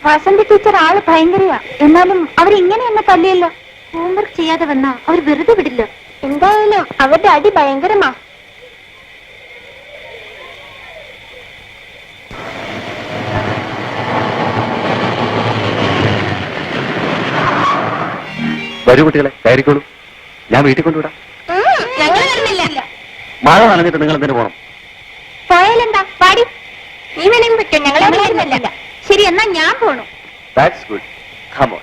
Vasanthi teacher ആള് ഭയങ്കരയാ. എന്നാലും അവരിങ്ങനെ എന്നെ തല്ലിയല്ലോ. ഹോംവർക്ക് ചെയ്യാതെ വന്നാ അവർ വെറുതെ വിടില്ല. എന്തായാലും അവരുടെ അടി ഭയങ്കരമാ. വരൂ കുട്ടികളെ, കയറിക്കോളൂ. ഞാൻ വീട്ടിൽ കൊണ്ടുവിടാം. ഞങ്ങൾ വരുന്നില്ല. മഴ നനഞ്ഞിട്ട് നിങ്ങൾ എന്തിനു പോകണം? പോയാലെന്താ പാടി? നീ വേണമെങ്കിൽ പറ്റും. ഞങ്ങളെ വരുന്നില്ല. ശരി, എന്നാ ഞാൻ പോണു. That's good. Come on.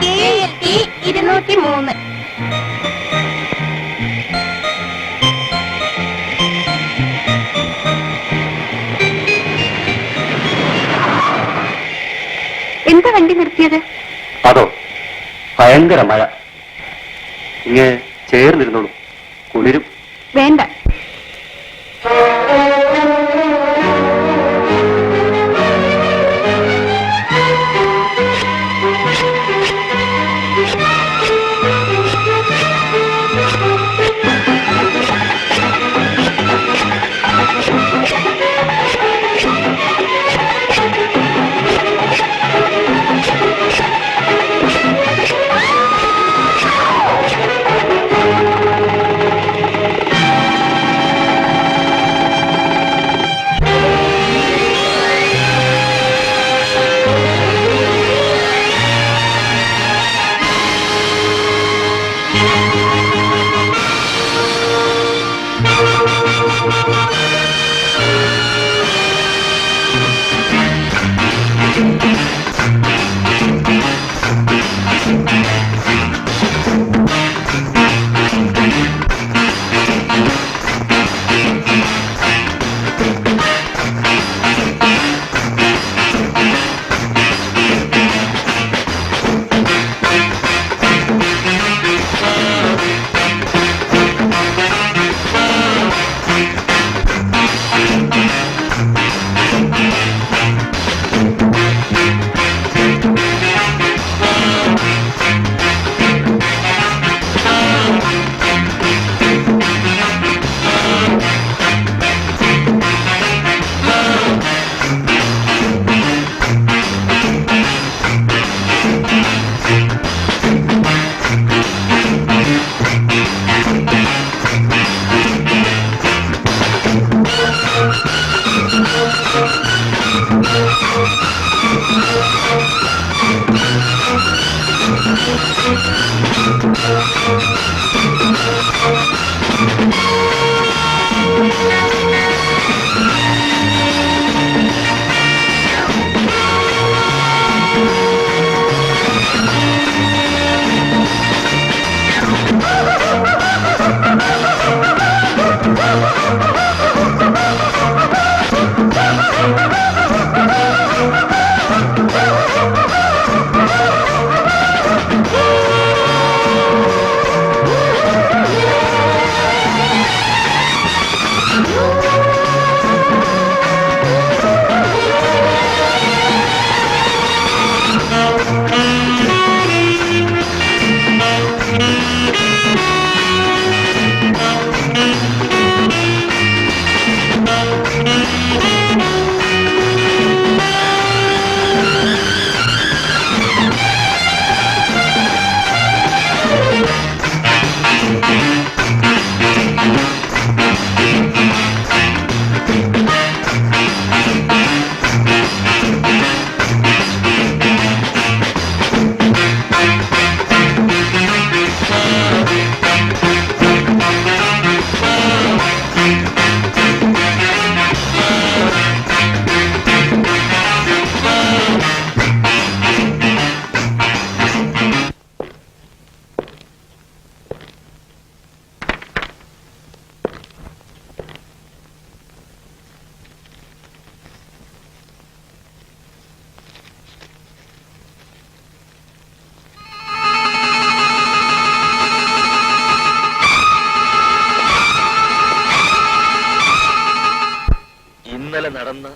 KLT 203. എന്താ വണ്ടി നിർത്തിയത്? അതോ, ഭയങ്കര മഴ. ഇങ്ങനെ ചേർന്നിരുന്നോളൂ, കുളിരും. വേണ്ട. ഇന്നലെ നടന്ന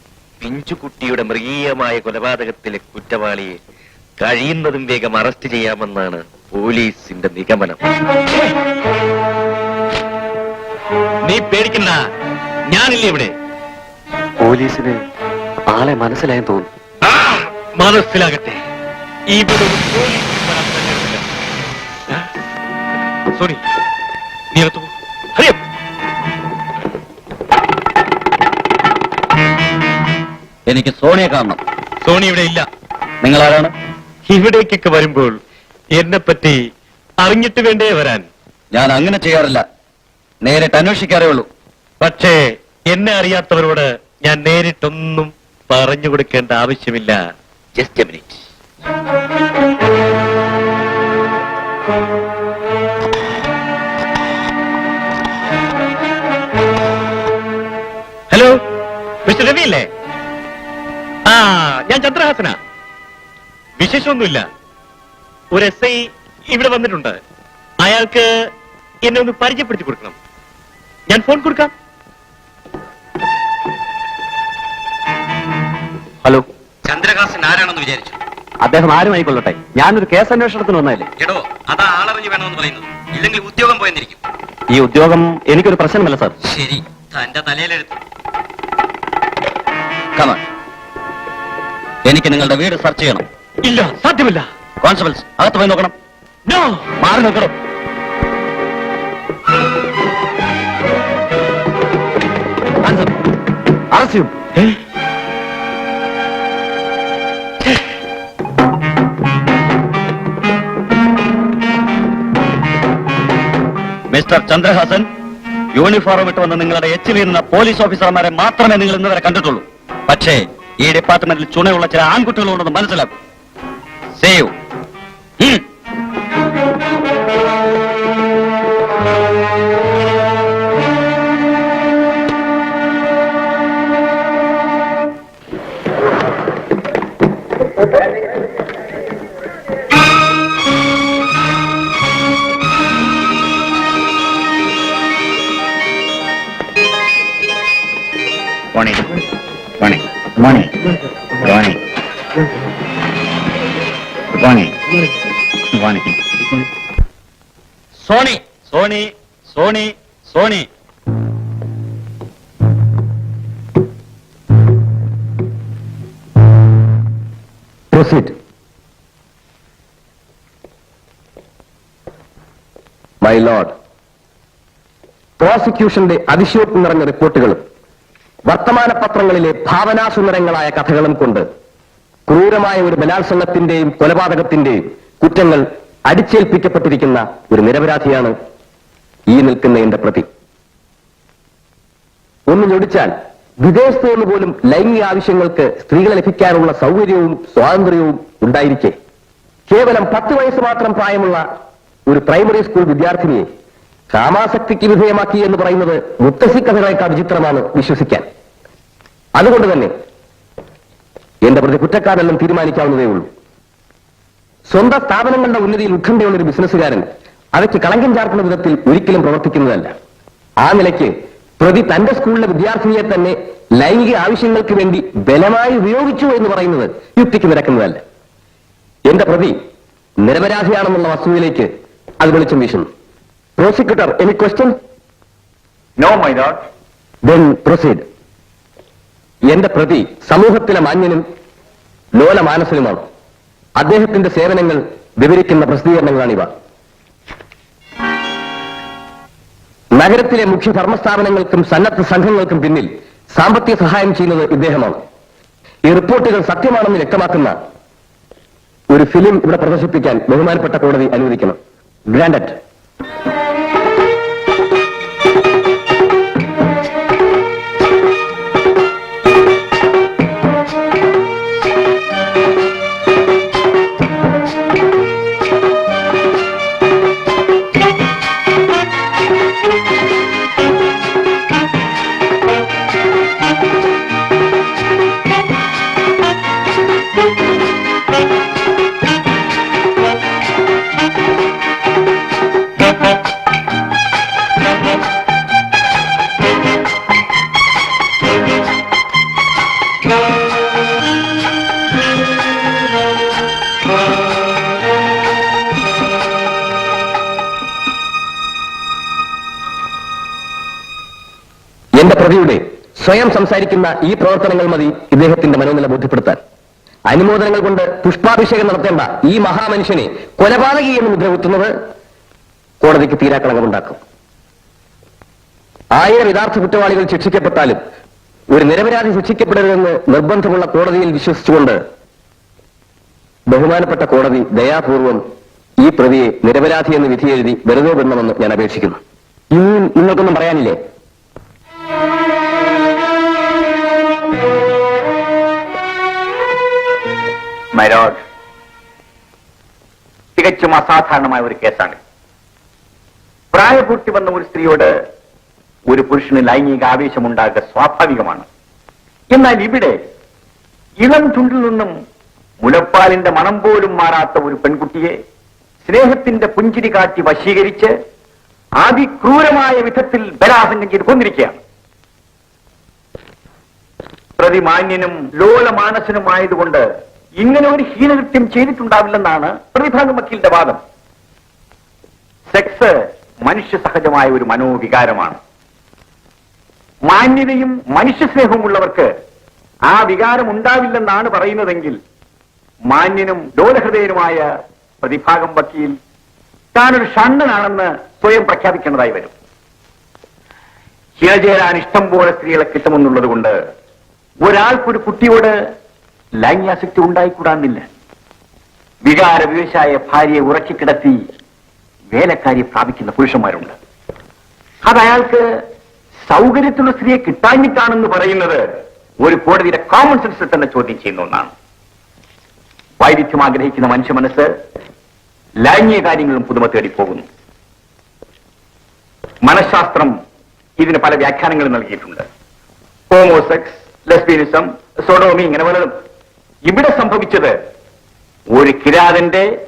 പിഞ്ചുകുട്ടിയുടെ മൃഗീയമായ കൊലപാതകത്തിലെ കുറ്റവാളിയെ കഴിയുന്നതും വേഗം അറസ്റ്റ് ചെയ്യാമെന്നാണ് പോലീസിന്റെ നിഗമനം. നീ പേടിക്കണ്ട, ഞാനില്ലേ ഇവിടെ. പോലീസിന് ആളെ മനസ്സിലായെന്ന് തോന്നുന്നു. മനസ്സിലാകട്ടെ, ഇവിടെ ഒരു പോലീസ് വരാൻ തന്നെയുമില്ല. സോണി, നീ അകത്തു പോ. ഹരിയം. എനിക്ക് സോണിയെ കാണണം. സോണി ഇവിടെ ഇല്ല. നിങ്ങൾ ആരാണ്? ഇവിടേക്കൊക്കെ വരുമ്പോൾ എന്നെ പറ്റി അറിഞ്ഞിട്ട് വേണ്ടേ വരാൻ? ഞാൻ അങ്ങനെ ചെയ്യാറില്ല, നേരിട്ട് അന്വേഷിക്കാറേ ഉള്ളൂ. പക്ഷേ എന്നെ അറിയാത്തവരോട് ഞാൻ നേരിട്ടൊന്നും പറഞ്ഞു കൊടുക്കേണ്ട ആവശ്യമില്ല. Just A minute. Hello, mister Ravi അല്ലേ? ആ, ഞാൻ ചന്ദ്രഹാസന. വിശേഷമൊന്നുമില്ല. ഒരു SI ഇവിടെ വന്നിട്ടുണ്ട്. അയാൾക്ക് എന്നെ ഒന്ന് പരിചയപ്പെടുത്തി കൊടുക്കണം. ഞാൻ ഫോൺ കൊടുക്കാം. ഹലോ, ചന്ദ്രഹാസൻ ആരാണെന്ന് വിചാരിച്ചു? അദ്ദേഹം ആരുമായിക്കൊള്ളട്ടെ, ഞാനൊരു കേസ് അന്വേഷണത്തിന് വന്നതല്ലേ. എടോ, അതാ ആളറിഞ്ഞു വേണമെന്ന് പറയുന്നത്. ഇല്ലെങ്കിൽ ഉദ്യോഗം പോയെന്നിരിക്കും. ഈ ഉദ്യോഗം എനിക്കൊരു പ്രശ്നമല്ല സാർ. ശരി, തന്റെ തലയിലെടുത്തു. കമാൺ, എനിക്ക് നിങ്ങളുടെ വീട് സെർച്ച് ചെയ്യണം. ഇല്ല, സാധ്യമല്ല. കോൺസ്റ്റബിൾസ്, അകത്ത് പോയി നോക്കണം. നോ, മാറി നോക്കണം. അറസ്റ്റ് ചെയ്യും. മിസ്റ്റർ ചന്ദ്രഹാസൻ, യൂണിഫോം ഇട്ട് വന്ന് നിങ്ങളുടെ എച്ചിലിരുന്ന പോലീസ് ഓഫീസർമാരെ മാത്രമേ നിങ്ങൾ ഇന്നുവരെ കണ്ടിട്ടുള്ളൂ. പക്ഷേ ഈ ഡിപ്പാർട്ട്മെന്റിൽ ചുണയുള്ള ചില ആൺകുട്ടികളുണ്ടെന്ന് മനസ്സിലാക്കും. Save. Morning. Morning. Morning. Morning. Good morning. Good morning. Soni, Soni, Soni, Soni. Proceed. My lord, പ്രോസിക്യൂഷന്റെ അതിശയോക്തി നിറഞ്ഞ റിപ്പോർട്ടുകളും വർത്തമാന പത്രങ്ങളിലെ ഭാവനാസുന്ദരങ്ങളായ കഥകളും കൊണ്ട് ക്രൂരമായ ഒരു ബലാത്സംഗത്തിന്റെയും കൊലപാതകത്തിന്റെയും കുറ്റങ്ങൾ അടിച്ചേൽപ്പിക്കപ്പെട്ടിരിക്കുന്ന ഒരു നിരപരാധിയാണ് ഈ നിൽക്കുന്ന എന്റെ പ്രതി. ഒന്ന് ഞൊടിച്ചാൽ വിദേശത്ത് നിന്ന് പോലും ലൈംഗിക ആവശ്യങ്ങൾക്ക് സ്ത്രീകളെ ലഭിക്കാനുള്ള സൗകര്യവും സ്വാതന്ത്ര്യവും ഉണ്ടായിരിക്കെ കേവലം 10 വയസ്സ് മാത്രം പ്രായമുള്ള ഒരു പ്രൈമറി സ്കൂൾ വിദ്യാർത്ഥിനിയെ കാമാസക്തിക്ക് വിധേയമാക്കി എന്ന് പറയുന്നത് മുത്തശ്ശി കഥകളേക്കാൾ വിചിത്രമാണ് വിശ്വസിക്കാൻ. അതുകൊണ്ട് തന്നെ എന്റെ പ്രതി കുറ്റക്കാരെല്ലാം തീരുമാനിക്കാവുന്നതേ ഉള്ളൂ. സ്വന്തം സ്ഥാപനങ്ങളുടെ ഉന്നതിയിൽ ഉത്കണ്ഠയുള്ള ഒരു ബിസിനസ്സുകാരൻ അവയ്ക്ക് കളങ്കം ചാർക്കുന്ന വിധത്തിൽ ഒരിക്കലും പ്രവർത്തിക്കുന്നതല്ല. ആ നിലയ്ക്ക് പ്രതി തന്റെ സ്കൂളിലെ വിദ്യാർത്ഥിനിയെ തന്നെ ലൈംഗിക ആവശ്യങ്ങൾക്ക് വേണ്ടി ബലമായി ഉപയോഗിച്ചു എന്ന് പറയുന്നത് യുക്തിക്ക് നിരക്കുന്നതല്ല. എന്റെ പ്രതി നിരപരാധിയാണെന്നുള്ള വസ്തുതയിലേക്ക് അത് വെളിച്ചം വീശുന്നു. Prosecutor, any question? No my lord. Then proceed. എന്റെ പ്രതി സമൂഹത്തിലെ മാന്യനും ലോലമാനസനുമാണ്. അദ്ദേഹത്തിന്റെ സേവനങ്ങൾ വിവരിക്കുന്ന പ്രസിദ്ധീകരണങ്ങളാണിവ. നഗരത്തിലെ മുഖ്യ ധർമ്മസ്ഥാപനങ്ങൾക്കും സന്നദ്ധ സംഘങ്ങൾക്കും പിന്നിൽ സാമ്പത്തിക സഹായം ചെയ്യുന്നത് ഇദ്ദേഹമാണ്. ഈ റിപ്പോർട്ടുകൾ സത്യമാണെന്ന് വ്യക്തമാക്കുന്ന ഒരു ഫിലിം ഇവിടെ പ്രദർശിപ്പിക്കാൻ ബഹുമാനപ്പെട്ട കോടതി അനുവദിക്കണം. ഗ്രാൻഡഡ്. സ്വയം സംസാരിക്കുന്ന ഈ പ്രവർത്തനങ്ങൾ മതി ഇദ്ദേഹത്തിന്റെ മനോനില ബോധ്യപ്പെടുത്താൻ. അനുമോദനങ്ങൾ കൊണ്ട് പുഷ്പാഭിഷേകം നടത്തേണ്ട ഈ മഹാമനുഷ്യനെ കൊലപാതകി എന്ന് മുദ്രകുത്തുന്നത് കോടതിക്ക് തീരാക്കളങ്കമുണ്ടാക്കും. 1000 യഥാർത്ഥ കുറ്റവാളികൾ ശിക്ഷിക്കപ്പെട്ടാലും ഒരു നിരപരാധി ശിക്ഷിക്കപ്പെടരുതെന്ന് നിർബന്ധമുള്ള കോടതിയിൽ വിശ്വസിച്ചുകൊണ്ട് ബഹുമാനപ്പെട്ട കോടതി ദയാപൂർവം ഈ പ്രതിയെ നിരപരാധി എന്ന് വിധിയെഴുതി വെറുതെ വിടണമെന്ന് ഞാൻ അപേക്ഷിക്കുന്നു. ഇനിയും നിങ്ങൾക്കൊന്നും പറയാനില്ലേ? മൈലോഡ്, തികച്ചും അസാധാരണമായ ഒരു കേസാണ്. പ്രായപൂർത്തി വന്ന ഒരു സ്ത്രീയോട് ഒരു പുരുഷന് ലൈംഗിക ആവേശമുണ്ടാകുക സ്വാഭാവികമാണ്. എന്നാൽ ഇവിടെ ഇളം ചുണ്ടിൽ നിന്നും മുലപ്പാലിന്റെ മണം പോലും മാറാത്ത ഒരു പെൺകുട്ടിയെ സ്നേഹത്തിന്റെ പുഞ്ചിരി കാട്ടി വശീകരിച്ച് അതിക്രൂരമായ വിധത്തിൽ ബലാസംഗം ചെയ്ത് കൊന്നിരിക്കുകയാണ്. പ്രതിമാന്യനും ലോലമാനസനുമായതുകൊണ്ട് ഇങ്ങനെ ഒരു ഹീനകൃത്യം ചെയ്തിട്ടുണ്ടാവില്ലെന്നാണ് പ്രതിഭാഗം വക്കീലിന്റെ വാദം. സെക്സ് മനുഷ്യ സഹജമായ ഒരു മനോവികാരമാണ്. മാന്യതയും മനുഷ്യസ്നേഹവും ഉള്ളവർക്ക് ആ വികാരം ഉണ്ടാവില്ലെന്നാണ് പറയുന്നതെങ്കിൽ മാന്യനും ലോലഹൃദയനുമായ പ്രതിഭാഗം വക്കീൽ താനൊരു ഷണ്ണനാണെന്ന് സ്വയം പ്രഖ്യാപിക്കേണ്ടതായി വരും. ഇണചേരാൻ ഇഷ്ടം പോലെ സ്ത്രീകളെ കിട്ടുമെന്നുള്ളത് കൊണ്ട് ഒരാൾക്കൊരു കുട്ടിയോട് ലൈംഗികാസക്തി ഉണ്ടായിക്കൂടാന്നില്ല. വികാരവിവശായ ഭാര്യയെ ഉറക്കിക്കിടത്തി വേലക്കാരിയെ പ്രാപിക്കുന്ന പുരുഷന്മാരുണ്ട്. അത് അയാൾക്ക് സൗകര്യത്തിലുള്ള സ്ത്രീയെ കിട്ടാഞ്ഞിട്ടാണെന്ന് പറയുന്നത് ഒരു കോടതിയുടെ കോമൺ സെൻസിൽ തന്നെ ചോദ്യം ചെയ്യുന്ന ഒന്നാണ്. വൈവിധ്യം ആഗ്രഹിക്കുന്ന മനുഷ്യ മനസ്സ് ലൈംഗിക കാര്യങ്ങളും പുതുമ തേടി പോകുന്നു. മനഃശാസ്ത്രം ഇതിന് പല വ്യാഖ്യാനങ്ങൾ നൽകിയിട്ടുണ്ട്. ഹോമോസെക്സ്, ലെസ്ബിയനിസം, സോഡോമി, ഇങ്ങനെ പലതും. ഇവിടെ സംഭവിച്ചത് ഒരു കിരാതന്റെ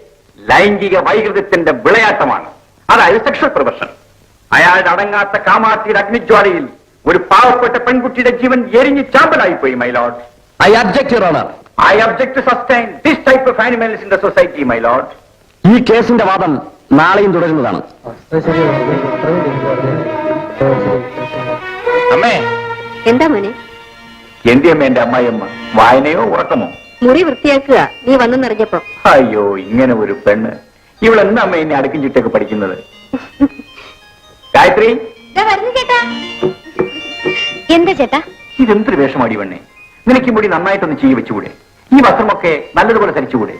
ലൈംഗിക വൈകൃതത്തിന്റെ വിളയാട്ടമാണ്. അതായത് സെക്ഷൽ പ്രൊഫഷൻ. അയാളുടെ അടങ്ങാത്ത കാമാർത്തിയുടെ അഗ്നിജ്വാലയിൽ ഒരു പാവപ്പെട്ട പെൺകുട്ടിയുടെ ജീവൻ എരിഞ്ഞ് ചാമ്പലായിപ്പോയി. My lord, I object your honour. I object to sustain this type of animals in the society. My lord, ഈ കേസിന്റെ വാദം നാളെയും തുടരുന്നതാണ്. അമ്മേ. എന്താ മോനെ? എന്തിയമ്മ എന്റെ അമ്മായിയമ്മ? വായനയോ ഉറക്കമോ? മുറി വൃത്തിയാക്കുക നീ വന്നെന്നറിഞ്ഞപ്പോ. അയ്യോ, ഇങ്ങനെ ഒരു പെണ്ണ്. ഇവളെന്താ അമ്മ എന്നെ അടുക്കും ചിട്ടൊക്കെ പഠിക്കുന്നത്? ഗായത്രി, എന്താ ചേട്ടാ? ഇതെന്തൊരു വേഷമാടി പെണ്ണെ. നിനക്ക് മുടി നന്നായിട്ടൊന്ന് ചെയ്യ വെച്ചുകൂടെ? ഈ വസ്ത്രമൊക്കെ നല്ലതുപോലെ ധരിച്ചുകൂടെ?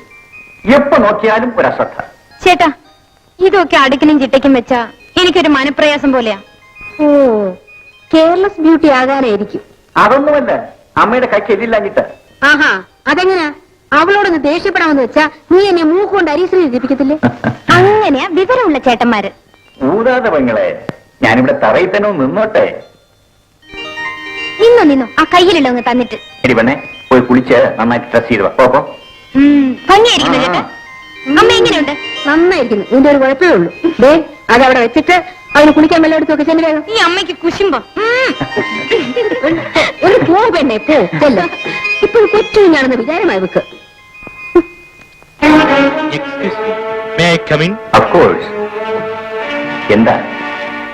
എപ്പോ നോക്കിയാലും ഒരു അശ്രദ്ധ. ചേട്ടാ, ഇതൊക്കെ അടുക്കിനും ചിട്ടയ്ക്കും വെച്ചാ എനിക്കൊരു മനപ്രയാസം പോലെയാ. ഓ, കെയർലെസ് ബ്യൂട്ടി ആകാനായിരിക്കും. അതൊന്നുമല്ല, അമ്മയുടെ കൈക്ക് എതില്ലാഞ്ഞിട്ട്. ആഹാ, അതെങ്ങനാ? അവളോടൊന്ന് ദേഷ്യപ്പെടാമെന്ന് വെച്ചാ നീ എന്നെ മൂക്കുകൊണ്ട് അരീശ്വരി എഴുതിപ്പിക്കത്തില്ലേ? അങ്ങനെയാ വിവരമുള്ള ചേട്ടന്മാര്. ഊതാതെ പെങ്ങളെ, ഞാനിവിടെ തറയിൽ തന്നെ ഒന്ന് നിന്നോട്ടെ. നിന്നോ ആ കയ്യിലുള്ള ഒന്ന് തന്നിട്ട്. എടി പെണ്ണെ, പോയി കുളിച്ച് നന്നായിട്ട് ഡ്രസ് ചെയ്ത് പോ. ഭംഗിയായിരിക്കുന്നു ചേട്ടാ. അമ്മ എങ്ങനെയുണ്ട്? നന്നായിരിക്കുന്നു. ഇതിന്റെ ഒരു കുഴപ്പമേ ഉള്ളൂ. ദേ, അതവിടെ വെച്ചിട്ട് അവന് കുളിക്കാൻ വെള്ളം എടുത്തൊക്കെ ചെന്ന് വേഗം. ഈ അമ്മയ്ക്ക് കുശുമ്പോ ഒരു പോ പെണ്ണെ, പോ ചെല്ല. ഇപ്പോൾ കൊച്ചുകുഞ്ഞാണെന്ന് വിചാരമായി വെക്ക്. Of course. എന്താ?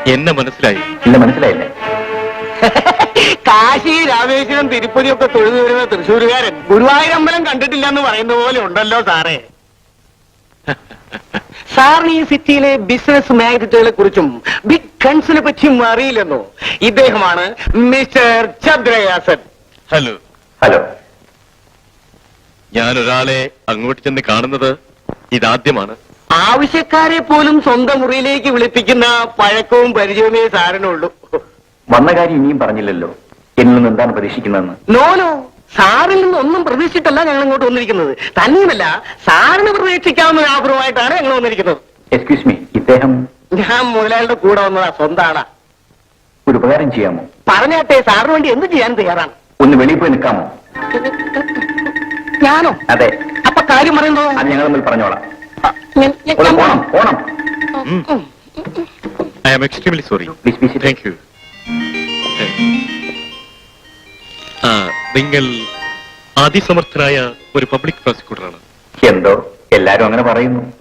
എന്നെ മനസ്സിലായി? ഇല്ല, മനസ്സിലായില്ലേ? കാശി, രാമേശ്വരം, തിരുപ്പതി ഒക്കെ തൊഴുതു വരുന്ന തൃശ്ശൂരുകാരൻ ഗുരുവായൂരമ്പലം കണ്ടിട്ടില്ലെന്ന് പറയുന്ന പോലെ ഉണ്ടല്ലോ സാറേ. സാറിന് ഈ സിറ്റിയിലെ ബിസിനസ് മാഗ്നറ്റുകളെ കുറിച്ചും ബിഗ് ഗൺസിനെ പറ്റിയും അറിയില്ലെന്നോ? ഇദ്ദേഹമാണ് മിസ്റ്റർ ചന്ദ്രഹാസൻ. ഹലോ. ഹലോ. ഞാൻ ഒരാളെ അങ്ങോട്ട് ചെന്ന് കാണുന്നത് ഇതാദ്യമാണ്. ആവശ്യക്കാരെ പോലും സ്വന്തം മുറിയിലേക്ക് വിളിപ്പിക്കുന്ന പഴക്കവും പരിചയമേ സാറിനുള്ളൂ. വന്ന കാര്യം ഇനിയും പറഞ്ഞില്ലല്ലോ. എന്നിൽ നിന്ന് എന്താണ് പ്രതീക്ഷിക്കുന്നതെന്ന്? നോനോ, സാറിൽ നിന്ന് ഒന്നും പ്രതീക്ഷിച്ചിട്ടല്ല ഞങ്ങൾ ഇങ്ങോട്ട് വന്നിരിക്കുന്നത്. തന്നെയുമല്ല, സാറിന് പ്രതീക്ഷിക്കാവുന്ന ഒരു ആഗ്രഹമായിട്ടാണ് ഞങ്ങൾ വന്നിരിക്കുന്നത്. എക്സ്ക്യൂസ് മീ, ഇദ്ദേഹം? ഞാൻ മുതലാളിയുടെ കൂടെ വന്നതാ, സ്വന്താണ്. ഒരു ഉപകാരം ചെയ്യാമോ? പറഞ്ഞാട്ടെ, സാറിന് വേണ്ടി എന്ത് ചെയ്യാൻ തയ്യാറാണ്. ഒന്ന് വെളിയിൽ പോയി നിൽക്കാമോ? ഞാനോ? അതെ. അപ്പൊ കാര്യം പറയുന്നതോ? അത് ഞങ്ങൾ തമ്മിൽ പറഞ്ഞോളാം. ഞാൻ- ഒന്ന് പോണം, പോണം. I am extremely sorry. Please be seated. Thank you. നിങ്ങൾ അതിസമർത്ഥനായ ഒരു പബ്ലിക് പ്രോസിക്യൂട്ടറാണ്. എന്തോ എല്ലാരും അങ്ങനെ പറയുന്നു.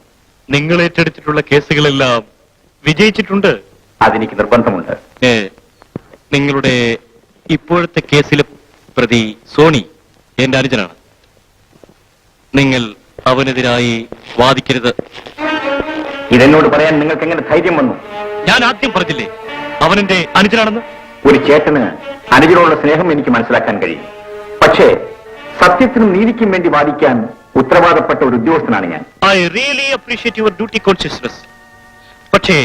നിങ്ങൾ ഏറ്റെടുത്തിട്ടുള്ള കേസുകളെല്ലാം വിജയിച്ചിട്ടുണ്ട്. അതെനിക്ക് നിർബന്ധമുണ്ട്. നിങ്ങളുടെ ഇപ്പോഴത്തെ കേസിലെ പ്രതി സോണി എന്റെ അനുജനാണ്. നിങ്ങൾ അവനെതിരായി വാദിക്കരുത്. ഇതെന്നോട് പറയാൻ നിങ്ങൾക്ക് എങ്ങനെ ധൈര്യം വന്നു? ഞാൻ ആദ്യം പറഞ്ഞില്ലേ അവനെന്റെ അനുജനാണെന്ന്. ഒരു ചേട്ടന് അനുജനോടുള്ള സ്നേഹം എനിക്ക് മനസ്സിലാക്കാൻ കഴിയും. പക്ഷേ സത്യത്തിനും നീതിക്കും വേണ്ടി വാദിക്കാൻ ഉത്തരവാദപ്പെട്ട ഒരു ഉദ്യോഗസ്ഥനാണ് ഞാൻ. I really appreciate your duty consciousness. പക്ഷേ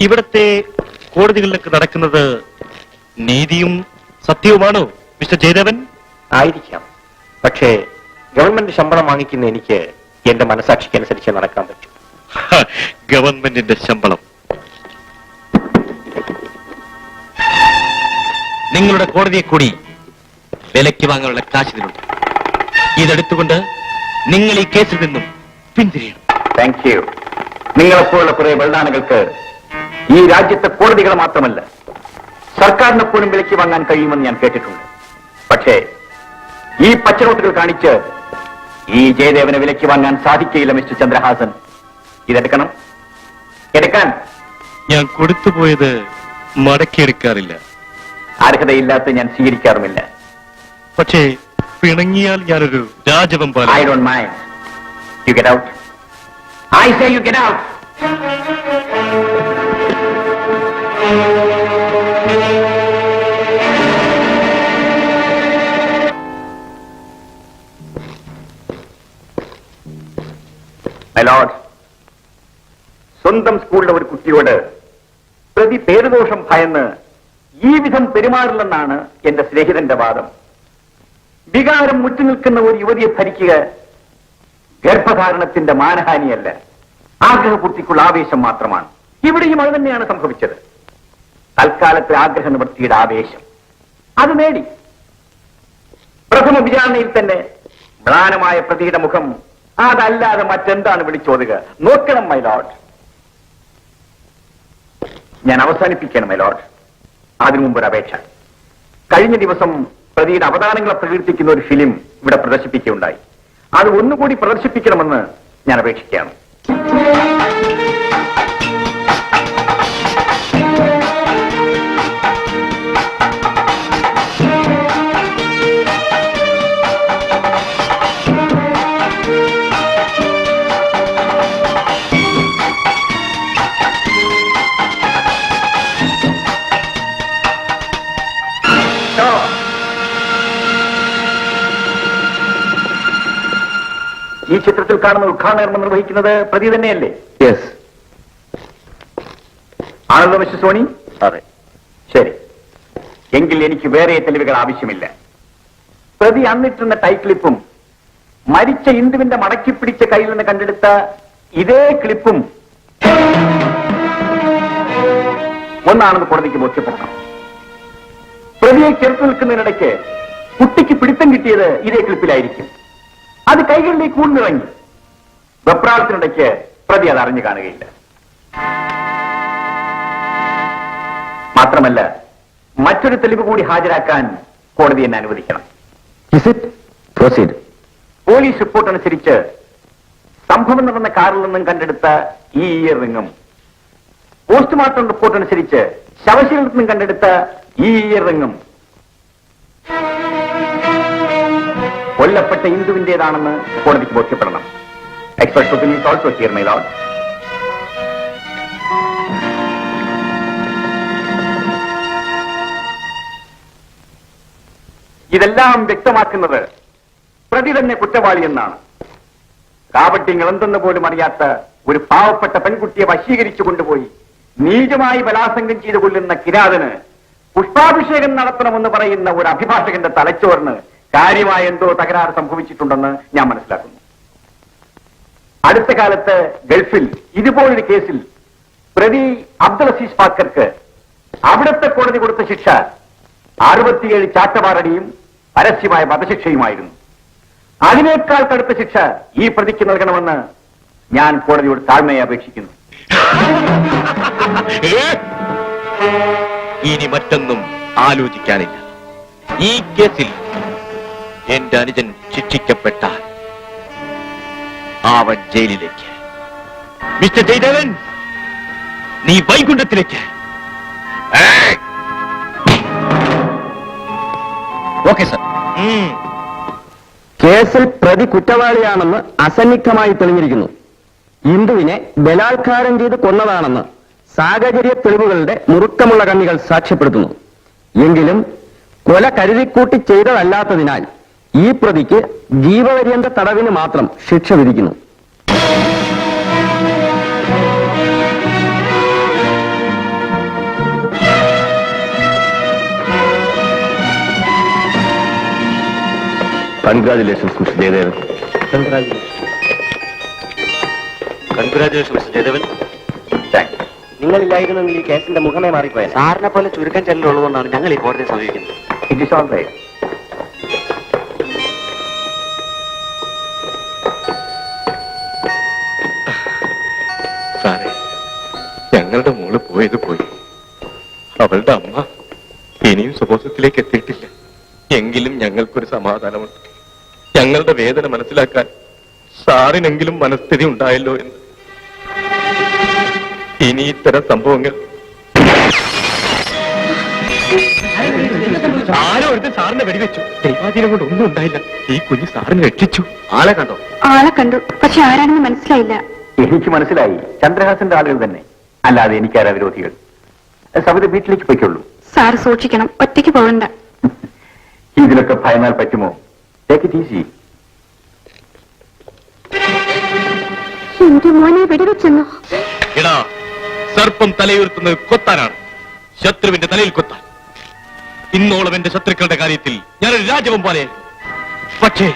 ഇവിടത്തെ കോടതികളിലൊക്കെ നടക്കുന്നത് നീതിയും സത്യവുമാണോ മിസ്റ്റർ ജയദേവൻ? ആയിരിക്കാം. പക്ഷേ ഗവൺമെന്റ് ശമ്പളം വാങ്ങിക്കുന്ന എനിക്ക് എന്റെ മനസാക്ഷിക്കനുസരിച്ച് നടക്കാൻ പറ്റും. ഗവൺമെന്റിന്റെ ശമ്പളം നിങ്ങളുടെ കോടതിയെ കൂടി വിലയ്ക്ക് വാങ്ങാനുള്ള കാശ് ഇതിലുണ്ട്. ഇതെടുത്തുകൊണ്ട് നിങ്ങൾ ഈ കേസിൽ നിന്നും പിന്തിരിയണം. Thank you. നിങ്ങളെപ്പോലുള്ള കുറെ വെള്ളാണുകൾക്ക് ഈ രാജ്യത്തെ കോടതികൾ മാത്രമല്ല സർക്കാരിനെ പോലും വിലയ്ക്ക് വാങ്ങാൻ കഴിയുമെന്ന് ഞാൻ കേട്ടിട്ടുണ്ട്. പക്ഷേ ഈ പച്ചനോട്ടുകൾ കാണിച്ച് ഈ ജയദേവനെ വിലയ്ക്ക് വാങ്ങാൻ സാധിക്കില്ല മിസ്റ്റർ ചന്ദ്രഹാസൻ. ഇതെടുക്കണം. എടുക്കാൻ ഞാൻ കൊടുത്തുപോയത് മടക്കിയെടുക്കാറില്ല. അർഹതയില്ലാത്ത ഞാൻ സ്വീകരിക്കാറുമില്ല. പക്ഷേ പിണങ്ങിയാൽ ഞാനൊരു രാജവെമ്പാല. I don't mind. You get out. I say you get out. My lord, സ്വന്തം സ്കൂളിലെ ഒരു കുട്ടിയോട് പ്രതി പേരുദോഷം ഭയന്ന് ഈ വിധം പെരുമാറില്ലെന്നാണ് എന്റെ സ്നേഹിതന്റെ വാദം. വികാരം മുറ്റുനിൽക്കുന്ന ഒരു യുവതിയെ ഭരിക്കുക ഗർഭധാരണത്തിന്റെ മാനഹാനിയല്ല, ആഗ്രഹപൂർത്തിക്കുള്ള ആവേശം മാത്രമാണ്. ഇവിടെയും അത് തന്നെയാണ് സംഭവിച്ചത്. തൽക്കാലത്തെ ആഗ്രഹ നിവൃത്തിയുടെ ആവേശം അത് നേടി. പ്രഥമ വിചാരണയിൽ തന്നെ മ്ലാനമായ പ്രതിയുടെ മുഖം അതല്ലാതെ മറ്റെന്താണ് വിളിച്ചോതുക? നോക്കണം മൈ ലോർഡ്. ഞാൻ അവസാനിപ്പിക്കണം മൈ ലോർഡ്. അതിനു മുമ്പ് ഒരു അപേക്ഷ. കഴിഞ്ഞ ദിവസം പ്രതിയുടെ അവതാരങ്ങളെ പ്രകീർത്തിക്കുന്ന ഒരു ഫിലിം ഇവിടെ പ്രദർശിപ്പിക്കുകയുണ്ടായി. അത് ഒന്നുകൂടി പ്രദർശിപ്പിക്കണമെന്ന് ഞാൻ അപേക്ഷിക്കുകയാണ്. ഈ ചിത്രത്തിൽ കാണുന്ന ഉദ്ഘാടനം നിർവഹിക്കുന്നത് പ്രതി തന്നെയല്ലേ? യെസ്. ആണല്ലോ മിസ്റ്റർ സോണി? അതെ. ശരി, എങ്കിൽ എനിക്ക് വേറെ തെളിവുകൾ ആവശ്യമില്ല. പ്രതി അന്നിട്ടുന്ന ടൈക്ലിപ്പും മരിച്ച ഇന്ദുവിന്റെ മടക്കി പിടിച്ച കയ്യിൽ നിന്ന് കണ്ടെടുത്ത ഇതേ ക്ലിപ്പും ഒന്നാണെന്ന് കോടതിക്ക് ബോധ്യപ്പെടണം. പ്രതിയെ ചെറുത്തു നിൽക്കുന്നതിനിടയ്ക്ക് കുട്ടിക്ക് പിടുത്തം കിട്ടിയത് ഇതേ ക്ലിപ്പിലായിരിക്കും. അത് കൈകളിലേക്ക് ഊർന്നിറങ്ങി. വെപ്രാളത്തിനിടയ്ക്ക് പ്രതി അത് അറിഞ്ഞു കാണുകയില്ല. മാത്രമല്ല മറ്റൊരു തെളിവ് കൂടി ഹാജരാക്കാൻ കോടതി എന്നെ അനുവദിക്കണം. പോലീസ് റിപ്പോർട്ട് അനുസരിച്ച് സംഭവം നടന്ന കാറിൽ നിന്നും കണ്ടെടുത്ത ഈ ഇയർ റിങ്ങും പോസ്റ്റ്മോർട്ടം റിപ്പോർട്ട് അനുസരിച്ച് ശവശരീരത്തിൽ നിന്നും കണ്ടെടുത്ത ഈ ഇയർ റിങ്ങും കൊല്ലപ്പെട്ട ഇന്ദുവിന്റേതാണെന്ന് കോടതിക്ക് ബോധ്യപ്പെടണം. Expert opinion also here my lord. ഇതെല്ലാം വ്യക്തമാക്കുന്നത് പ്രതി തന്നെ കുറ്റവാളി എന്നാണ്. കാപട്യങ്ങൾ എന്തെന്ന് പോലും അറിയാത്ത ഒരു പാവപ്പെട്ട പെൺകുട്ടിയെ വശീകരിച്ചു കൊണ്ടുപോയി നീചമായി ബലാത്സംഗം ചെയ്തു കൊല്ലുന്ന കിരാതന് പുഷ്പാഭിഷേകം നടത്തണമെന്ന് പറയുന്ന ഒരു അഭിഭാഷകന്റെ തലച്ചോറിന് കാര്യമായ എന്തോ തകരാറ് സംഭവിച്ചിട്ടുണ്ടെന്ന് ഞാൻ മനസ്സിലാക്കുന്നു. അടുത്ത കാലത്ത് ഗൾഫിൽ ഇതുപോലൊരു കേസിൽ പ്രതി അബ്ദുൽ അസീസ് ഫാക്കർക്ക് അവിടുത്തെ കോടതി കൊടുത്ത ശിക്ഷ 67 ചാട്ടവാറടിയും പരസ്യമായ വധശിക്ഷയുമായിരുന്നു. അതിനേക്കാൾ കടുത്ത ശിക്ഷ ഈ പ്രതിക്ക് നൽകണമെന്ന് ഞാൻ കോടതിയോട് താഴ്മയെ അപേക്ഷിക്കുന്നു. ഇനി മറ്റൊന്നും ആലോചിക്കാനില്ല. ഈ കേസിൽ എന്റെ അനുജൻ ശിക്ഷിക്കപ്പെട്ടാൽ അവൻ ജയിലിലേക്ക്. മിസ്റ്റർ ജയദേവൻ, നീ വൈകുണ്ഠത്തിലേക്ക്. Okay sir. കേസിൽ പ്രതി കുറ്റവാളിയാണെന്ന് അസന്നിഗ്ധമായി തെളിഞ്ഞിരിക്കുന്നു. ഇന്ദുവിനെ ബലാത്കാരം ചെയ്ത് കൊന്നതാണെന്ന് സാഹചര്യ തെളിവുകളുടെ മുറുക്കമുള്ള കണ്ണികൾ സാക്ഷ്യപ്പെടുത്തുന്നു. എങ്കിലും കൊല കരുതിക്കൂട്ടി ചെയ്തതല്ലാത്തതിനാൽ ഈ പ്രതിക്ക് ജീവപര്യന്ത തടവിന് മാത്രം ശിക്ഷ വിധിക്കുന്നു. Congratulations mister Jayadevan. Congratulation mister Jayadevan. നിങ്ങളില്ലായിരുന്നെങ്കിൽ ഈ കേസിന്റെ മുഖമേ മാറിപ്പോയത്. സാറിനെ പോലെ ചുരുക്കം ചെല്ലുള്ളതുകൊണ്ടാണ് ഞങ്ങൾ ഈ കോടതിയെ സമീപിക്കുന്നത്. It is all right. സാറേ, ഞങ്ങളുടെ മോള് പോയത് പോയി. അവളുടെ അമ്മ ഇനിയും സ്വബോധത്തിലേക്ക് എത്തിയിട്ടില്ല. എങ്കിലും ഞങ്ങൾക്കൊരു സമാധാനമുണ്ട്. ഞങ്ങളുടെ വേദന മനസ്സിലാക്കാൻ സാറിനെങ്കിലും മനസ്ഥിതി ഉണ്ടായല്ലോ എന്ന്. ഇനി ഇത്തരം സംഭവങ്ങൾ ആരോ എടുത്ത് സാറിനെ വെടിവെച്ചു. ദൈവാധീനം കൊണ്ട് ഒന്നും ഉണ്ടായില്ല. ഈ കുഞ്ഞ് സാറിനെ രക്ഷിച്ചു. ആളെ കണ്ടോ? ആളെ കണ്ടു, പക്ഷെ ആരാണെന്ന് മനസ്സിലായില്ല. എനിക്ക് മനസ്സിലായി, ചന്ദ്രഹാസന്റെ ആളുകൾ തന്നെ. അല്ലാതെ എനിക്കാരാ വിരോധികൾ. സവിത വീട്ടിലേക്ക് പോയിക്കൊള്ളൂ. സാറ് സൂക്ഷിക്കണം, ഒറ്റയ്ക്ക് പോകണ്ട. ഇതിലൊക്കെ ഭയന്നാൽ പറ്റുമോ? Take it easy. എന്റെ മോനെ വെടിവെച്ചെന്നോ? എടാ, സർപ്പം തലയുയർത്തുന്നത് കൊത്താനാണ്, ശത്രുവിന്റെ തലയിൽ കൊത്താൻ. ഇന്നോളം എന്റെ ശത്രുക്കളുടെ കാര്യത്തിൽ ഞാനൊരു രാജവം പോലെ. പക്ഷേ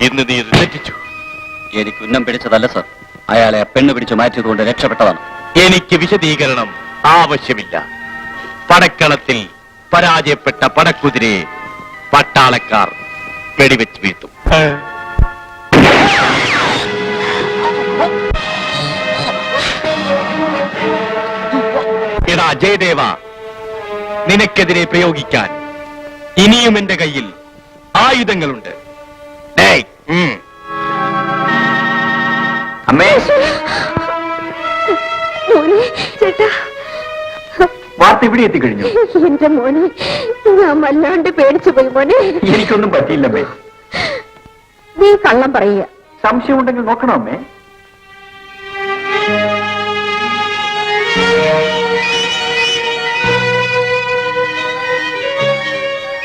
ഇന്ന് നീ ഇത് തെറ്റിച്ചു. എനിക്ക് ഉന്നം പിടിച്ചതല്ല സർ. അയാളെ പെണ്ണ് പിടിച്ചു മാറ്റിയതുകൊണ്ട് രക്ഷപ്പെട്ടതാണ്. എനിക്ക് വിശദീകരണം ആവശ്യമില്ല. പടക്കളത്തിൽ പരാജയപ്പെട്ട പടക്കുതിരയെ പട്ടാളക്കാർ വെടിവെച്ച് വീഴ്ത്തും. എടാ ജയദേവ, നിനക്കെതിരെ പ്രയോഗിക്കാൻ ഇനിയും എന്റെ കയ്യിൽ ആയുധങ്ങളുണ്ട്. ഡേയ്, അമ്മേ, മോനെ, ചേട്ടാ, വാർത്ത ഇവിടെ എത്തിക്കഴിഞ്ഞു. എന്റെ മോനെ, ഞാൻ വല്ലാണ്ട് പേടിച്ചു പോയി മോനെ. എനിക്കൊന്നും പറ്റിയില്ലമ്മേ. നീ കള്ളം പറയുക. സംശയമുണ്ടെങ്കിൽ നോക്കണോ അമ്മേ?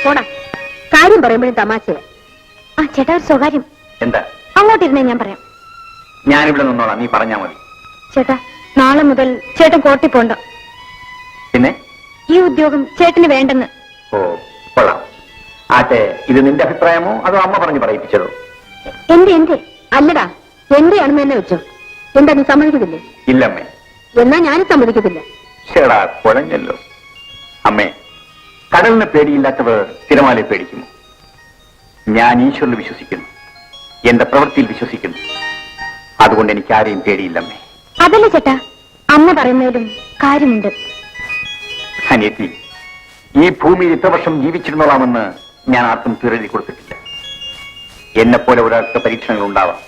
പോടാ, കാര്യം പറയുമ്പോഴും തമാശയാ. ആ ചേട്ടാ, ഒരു സ്വകാര്യം. എന്താ? അങ്ങോട്ടിരുന്നേ ഞാൻ പറയാം. ഞാനിവിടെ നിന്നോളാം, നീ പറഞ്ഞാ മതി. ചേട്ടാ, നാളെ മുതൽ ചേട്ടൻ കോട്ടി പോണ്ട. പിന്നെ ഈ ഉദ്യോഗം ചേട്ടന് വേണ്ടെന്ന്. ഓ, കൊള്ളാം. ആട്ടെ, ഇത് നിന്റെ അഭിപ്രായമോ അതോ അമ്മ പറഞ്ഞു പറയിപ്പിച്ചതോ? എന്റെ അല്ലടാ, എന്റെ അണുമ തന്നെ വെച്ചോ. എന്താ, നീ സമ്മതിക്കത്തില്ലേ? ഇല്ലമ്മേ. എന്നാ ഞാനും സമ്മതിക്കത്തില്ല. ചേടാ, കുഴഞ്ഞല്ലോ. അമ്മേ, കടലിന് പേടിയില്ലാത്തവർ തിരമാലയെ പേടിക്കുമോ? ഞാൻ ഈശ്വരനിൽ വിശ്വസിക്കുന്നു, എന്റെ പ്രവൃത്തിയിൽ വിശ്വസിക്കുന്നു. അതുകൊണ്ട് എനിക്ക് ആരെയും പേടിയില്ലമ്മേ. അതല്ല ചേട്ടാ, അമ്മ പറയുന്നതിലും കാര്യമുണ്ട്. അനിയത്തി, ഈ ഭൂമിയിൽ ഇത്ര വർഷം ജീവിച്ചിരുന്നോളാമെന്ന് ഞാൻ ആർക്കും തീരെഴുതി കൊടുത്തിട്ടില്ല. എന്നെപ്പോലെ ഒരാൾക്ക് പരീക്ഷണങ്ങൾ ഉണ്ടാവാം.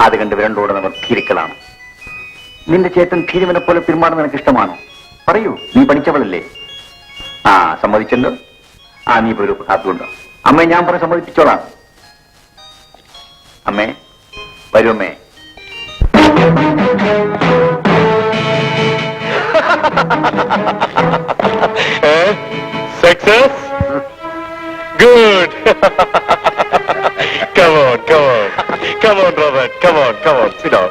അത് കണ്ട് വിരണ്ടോടുന്നവർ ധീരുക്കളാണ്. നിന്റെ ചേട്ടൻ ധീരവനെ പോലെ പെരുമാറുന്ന നിനക്ക് ഇഷ്ടമാണോ? പറയൂ, നീ പഠിച്ചവളല്ലേ? ആ, സമ്മതിച്ചല്ലോ. ആ, നീ ഒരു കാത്തുണ്ടോ? അമ്മേ, ഞാൻ പറഞ്ഞ് സമ്മതിപ്പിച്ചോളാം. അമ്മേ, വരൂ അമ്മേ. Success? Good. Come on, come on. Come on, Robert. Come on, come on. Sit down.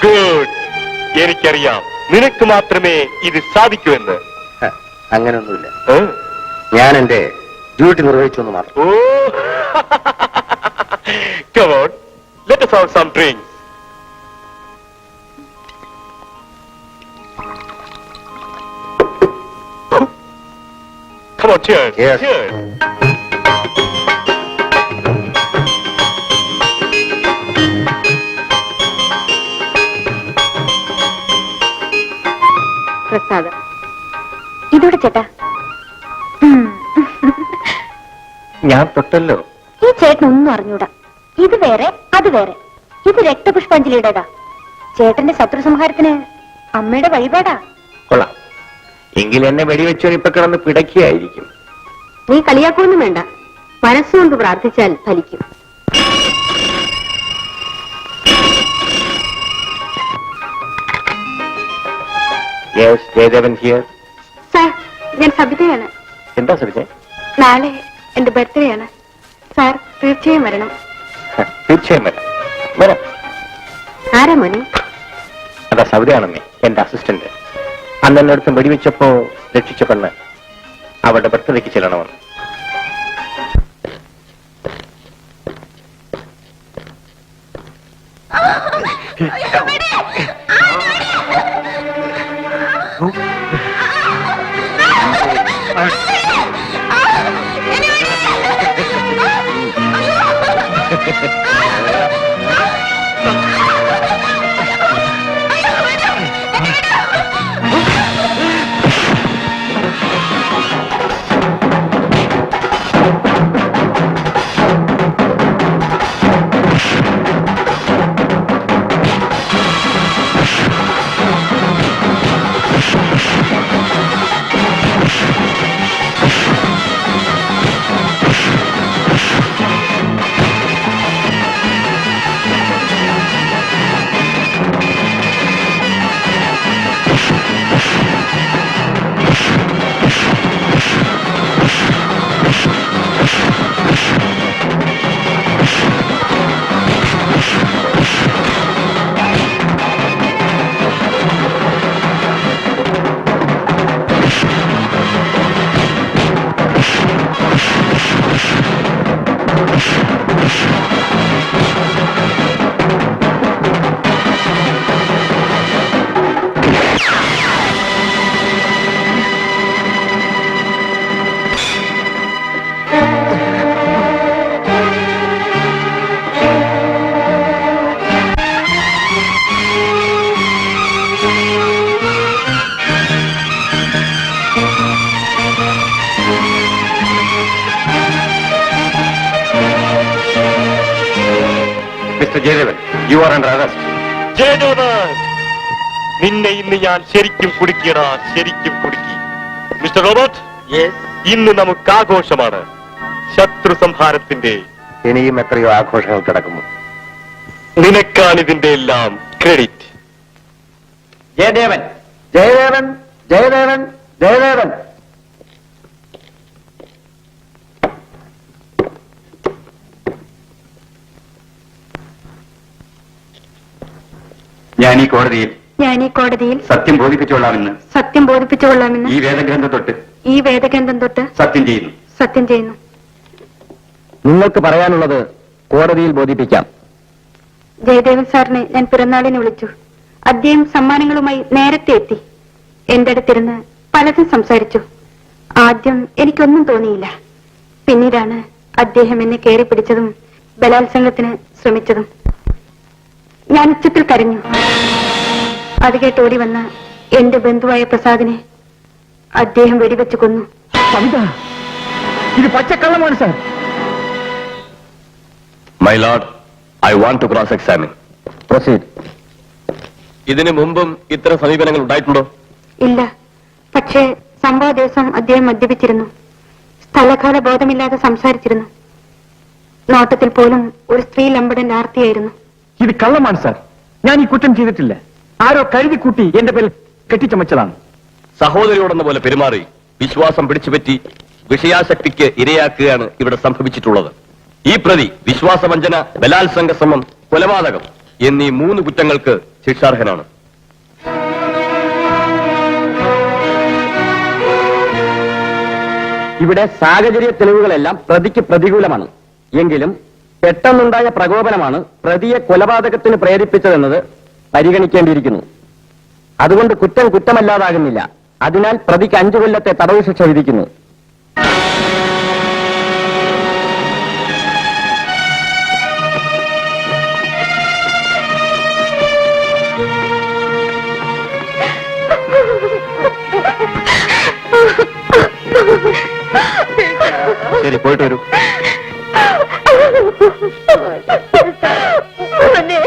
Good. എനിക്കറിയാം, നിനക്ക് മാത്രമേ ഇത് സാധിക്കൂ എന്ന്. അങ്ങനെയൊന്നുമില്ല. ഞാൻ എന്റെ ഡ്യൂട്ടി നിർവഹിച്ചു എന്ന് മാത്രം. Oh. Come on. Let us have some drinks. Come on, cheers. Yes. Cheers. പ്രസാദം ഇതോടെ ചേട്ടാ. ഞാൻ തൊട്ടല്ലോ. ഈ ചേട്ടനൊന്നും അറിഞ്ഞൂടാ. ഇത് വേറെ, അത് വേറെ. ഇത് രക്തപുഷ്പാഞ്ജലിയുടേതാ. ചേട്ടന്റെ ശത്രുസംഹാരത്തിന് അമ്മയുടെ വഴിപാടാ. കൊള്ളാം. എങ്കിൽ എന്നെ വെടിവെച്ചോ ഇപ്പൊ കിടന്ന് പിടയ്ക്കുകയായിരിക്കും. നീ കളിയാക്കൊന്നും വേണ്ട, മനസ്സുകൊണ്ട് പ്രാർത്ഥിച്ചാൽ ഫലിക്കും. Yes, Jayadevan here. സാർ, ഞാൻ സബിതയാണ്. എന്താ സവിതേ? നാളെ എന്റെ ബർത്ത്ഡേ ആണ്. സാർ തീർച്ചയായും വരണം. തീർച്ചയായും വരാം. വരാം. ആരാ മോനെ? അതാ സവിതയാണെന്നേ, എന്റെ അസിസ്റ്റന്റ്. അന്ന് എന്നെ അടുത്ത് വെടിവെച്ചപ്പോ രക്ഷിച്ച പെണ്ണ്. അവളുടെ ബർത്ത്ഡേക്ക് ചെല്ലണമെന്ന്. Mister Jayadevan, you are under arrest. Jayadevan, നിന്നെ ഇന്ന് ഞാൻ ശരിക്കും കുടുക്കിയടാ, ശരിക്കും കുടുക്കി. മിസ്റ്റർ റോബർട്ട്, ഇന്ന് നമുക്ക് ആഘോഷമാണ്. ശത്രു സംഹാരത്തിന്റെ ഇനിയും എത്രയോ ആഘോഷങ്ങൾ കിടക്കുന്നു. നിനക്കാണ് ഇതിന്റെ എല്ലാം ക്രെഡിറ്റ്. ജയദേവൻ, ജയദേവൻ, ജയദേവൻ, ജയദേവൻ. ഞാൻ ഈ കോടതിയിൽ സത്യം ബോധിപ്പിച്ചുകൊള്ളാമെന്ന് സത്യം ബോധിപ്പിച്ചുകൊള്ളാമെന്ന് ഈ വേദഗ്രന്ഥം തൊട്ട് ഈ വേദഗ്രന്ഥം തൊട്ട് സത്യം ചെയ്യുന്നു. സത്യം ചെയ്യുന്നു. നിങ്ങൾക്ക് പറയാനുള്ളത് കോടതിയിൽ ബോധിപ്പിക്കാം. ജയദേവൻ സാറിനെ ഞാൻ പിറന്നാളിന് വിളിച്ചു. അദ്ദേഹം സമ്മാനങ്ങളുമായി നേരത്തെ എത്തി. എന്റെ അടുത്തിരുന്ന് പലതും സംസാരിച്ചു. ആദ്യം എനിക്കൊന്നും തോന്നിയില്ല. പിന്നീടാണ് അദ്ദേഹം എന്നെ കയറി പിടിച്ചതും ബലാത്സംഗത്തിന് ശ്രമിച്ചതും. ഞാൻ ഉച്ചത്തിൽ കരഞ്ഞു. അത് കേട്ട് ഓടി വന്ന എന്റെ ബന്ധുവായ പ്രസാദിനെ അദ്ദേഹം വെടിവെച്ച് കൊന്നു. ഇത് പച്ചക്കള്ളമാണ് sir. My lord, I want to cross examine. Proceed. ഇതിനു മുമ്പും ഇത്തരം സമീപനങ്ങൾ ഉണ്ടായിട്ടുണ്ടോ? ഇല്ല. പക്ഷേ സംഭവ ദിവസം അദ്ദേഹം മദ്യപിച്ചിരുന്നു. സ്ഥലകാല ബോധമില്ലാതെ സംസാരിച്ചിരുന്നു. നോട്ടത്തിൽ പോലും ഒരു സ്ത്രീ ലമ്പടൻ ആർത്തിയായിരുന്നു. ഇത് കള്ളമാണ് സാർ. ഞാൻ ഈ കുറ്റം ചെയ്തിട്ടില്ല. ആരോ കരുതിക്കൂട്ടി എന്റെ പേരിൽ കെട്ടിച്ചമച്ചതാണ്. സഹോദരിയോടെന്ന പോലെ പെരുമാറി വിശ്വാസം പിടിച്ചുപറ്റി വിഷയാസക്തിക്ക് ഇരയാക്കുകയാണ് ഇവിടെ സംഭവിച്ചിട്ടുള്ളത്. ഈ പ്രതി വിശ്വാസവഞ്ചന, ബലാത്സംഗ ശ്രമം, കൊലപാതകം എന്നീ 3 കുറ്റങ്ങൾക്ക് ശിക്ഷാർഹനാണ്. ഇവിടെ സാഹചര്യ തെളിവുകളെല്ലാം പ്രതിക്ക് പ്രതികൂലമാണ്. എങ്കിലും പെട്ടെന്നുണ്ടായ പ്രകോപനമാണ് പ്രതിയെ കൊലപാതകത്തിന് പ്രേരിപ്പിച്ചതെന്നത് പരിഗണിക്കേണ്ടിയിരിക്കുന്നു. അതുകൊണ്ട് കുറ്റം കുറ്റമല്ലാതാകുന്നില്ല. അതിനാൽ പ്രതിക്ക് 5 കൊല്ലത്തെ തടവ് ശിക്ഷ വിധിക്കുന്നു. ശരി, പോയിട്ട് വരൂ. മോനെ.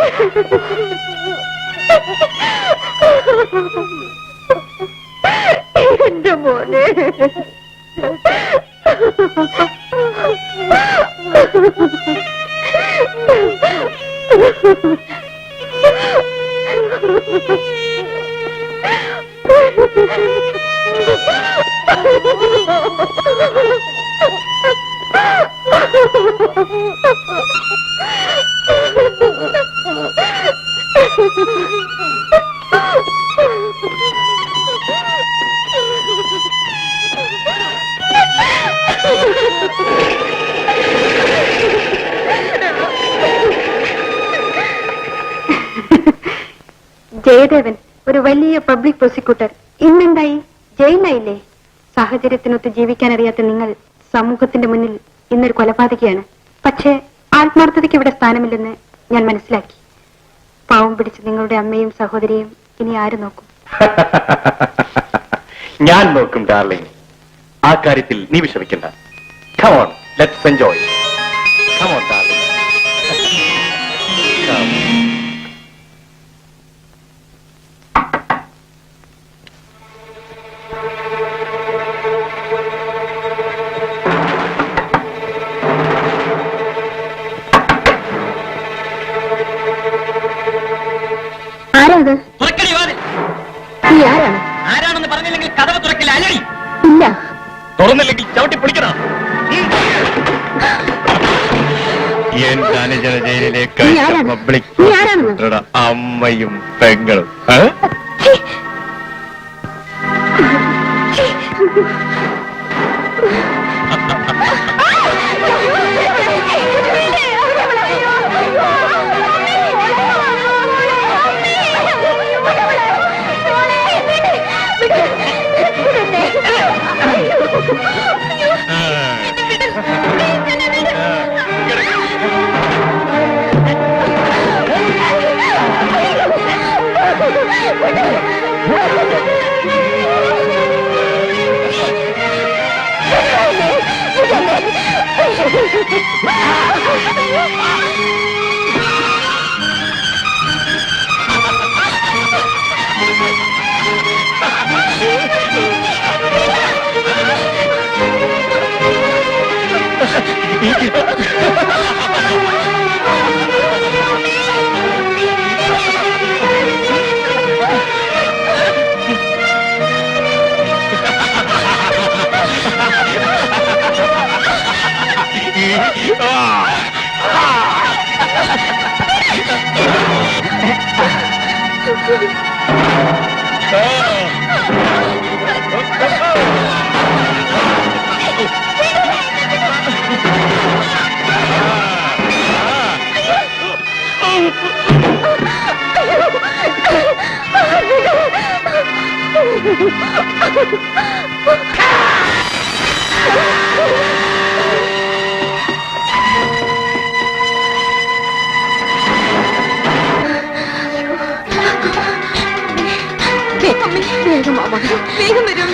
ജയദേവൻ ഒരു വലിയ പബ്ലിക് പ്രോസിക്യൂട്ടർ ഇന്നെന്തായി? ജയിലിലായില്ലേ? സാഹചര്യത്തിനൊത്ത് ജീവിക്കാൻ അറിയാത്ത നിങ്ങൾ സമൂഹത്തിന്റെ മുന്നിൽ ഇന്നൊരു കൊലപാതകയാണ്. പക്ഷേ ആത്മാർത്ഥതയ്ക്ക് ഇവിടെ സ്ഥാനമില്ലെന്ന് ഞാൻ മനസ്സിലാക്കി. പാവം പിടിച്ച് നിങ്ങളുടെ അമ്മയും സഹോദരിയും ഇനി ആര് നോക്കും? ഞാൻ നോക്കും ഡാർലിംഗ്. ആ കാര്യത്തിൽ നീ വിഷമിക്കണ്ട. Come on, let's enjoy. Come on, darling. Come. ആരാ അത്? തുറക്കടി വാതിൽ. നീ ആരാണ്? ആരാണെന്ന് പറഞ്ഞില്ലെങ്കിൽ കഥവ് തുറക്കില്ല. അല്ലടി. ഇല്ല. തുറന്നില്ലെങ്കിൽ ചവിട്ടി പിടിക്കണം. എന്റെ അനുജന ജയിലിലേക്ക് നീ ആരാണ്? പബ്ലിക് നീ ആരാണ്? പ്രോസിക്യൂട്ടറുടെ അമ്മയും പെങ്ങളും. വേഗം വരും.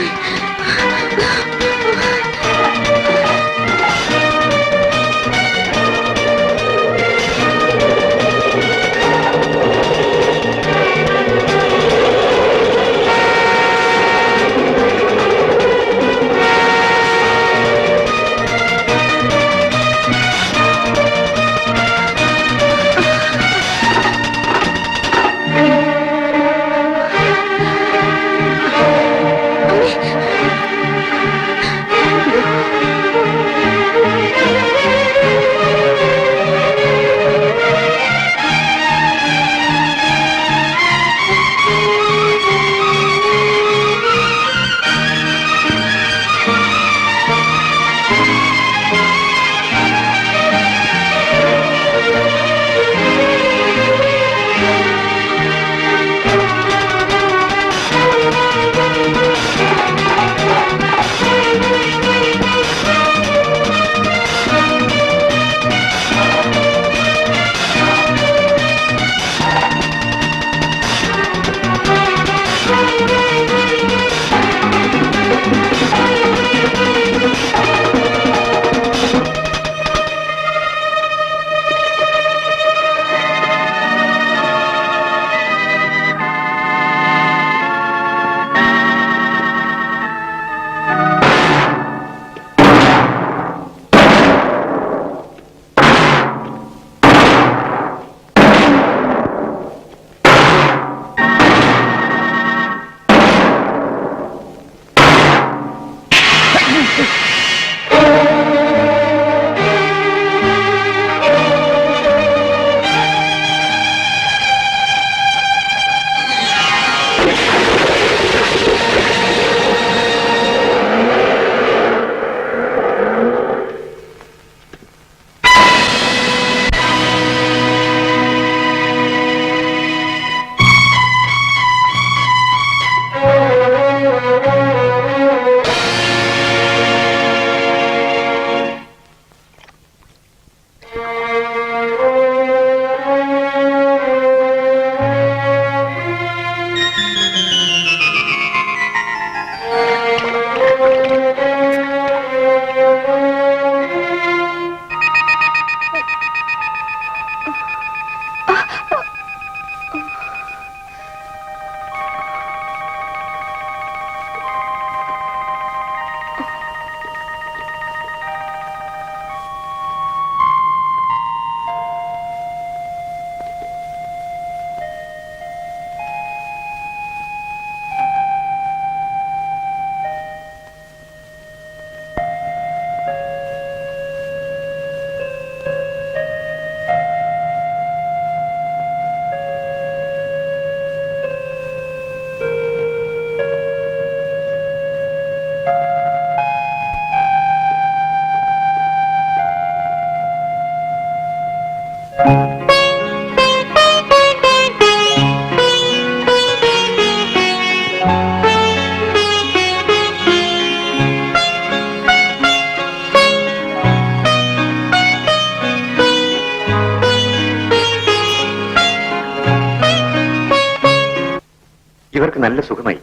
നല്ല സുഖമായി.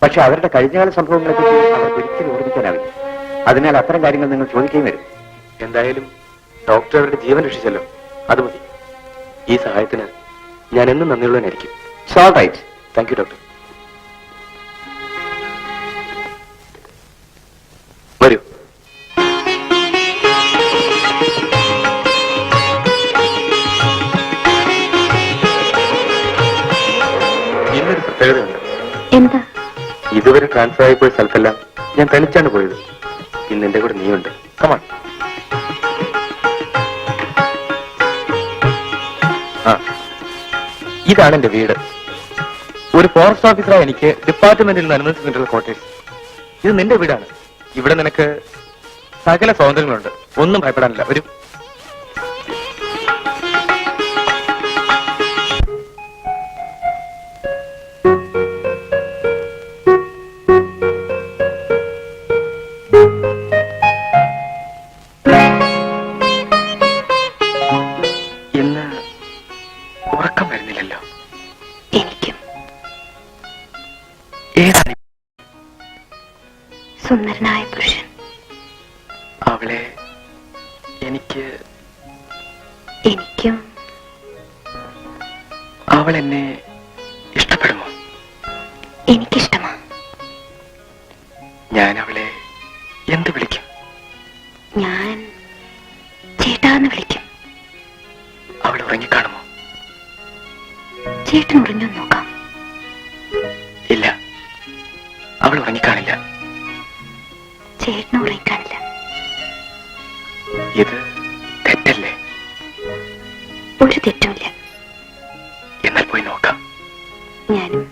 പക്ഷെ അവരുടെ കഴിഞ്ഞകാല സംഭവങ്ങളെ പറ്റി അവർക്ക് ഒരിക്കലും ഓർമ്മിക്കാനാവില്ല. അതിനാൽ അത്തരം കാര്യങ്ങൾ നിങ്ങൾ ചോദിക്കുകയും വരും. എന്തായാലും ഡോക്ടർ അവരുടെ ജീവൻ രക്ഷിച്ചല്ലോ, അത് മതി. ഈ സഹായത്തിന് ഞാൻ എന്നും നന്ദിയുള്ളവനായിരിക്കും. All right. Thank you doctor. വരൂ. ഇന്നൊരു പ്രത്യേകതയുണ്ട്. എന്താ? ഇതുവരെ ട്രാൻസ്ഫർ ആയിപ്പോയ സ്ഥലത്തെല്ലാം ഞാൻ തനിച്ചാണ് പോയത്. ഇന്ന് എന്റെ കൂടെ നീയുണ്ട്. കമാൺ. ആ, ഇതാണ് എന്റെ വീട്. ഒരു ഫോറസ്റ്റ് ഓഫീസറായി എനിക്ക് ഡിപ്പാർട്ട്മെന്റിൽ നിന്ന് അനുവദിച്ചിട്ടുള്ള ക്വാർട്ടേഴ്സ്. ഇത് നിന്റെ വീടാണ്. ഇവിടെ നിനക്ക് സകല സ്വാതന്ത്ര്യങ്ങളുണ്ട്. ഒന്നും ഭയപ്പെടാനില്ല. ഒരു ഇന്ന് ഉറക്കം വരുന്നില്ലല്ലോ. എനിക്കും. ഏതാണ് സുന്ദരനായ പുരുഷൻ. അവളെ എനിക്കും. അവൾ എന്നെ ഇഷ്ടപ്പെടുമോ? എനിക്കിഷ്ടമാ. ഞാൻ അവളെ എന്ത് വിളിക്കും? ഞാൻ ചേട്ടാന്ന് വിളിക്കും. അവൾ ഉറങ്ങിക്കാണുമോ? ചേട്ടൻ ഉറങ്ങാൻ നോക്കാം. ഇല്ല, അവൾ ഉറങ്ങിക്കാണില്ല. ചേട്ടന് ഉറങ്ങിക്കാണില്ല. ഇത് തെറ്റല്ലേ? ഒരു തെറ്റുമില്ല. എന്നാൽ പോയി നോക്കാം. ഞാനും.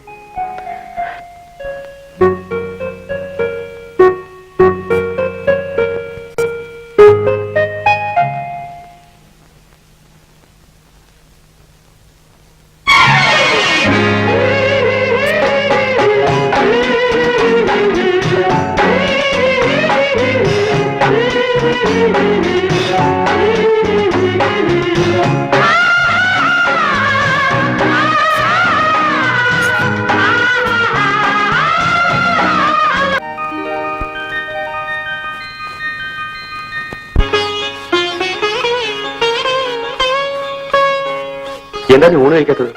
എന്താ നീ ഊണ് കഴിക്കാത്തത്?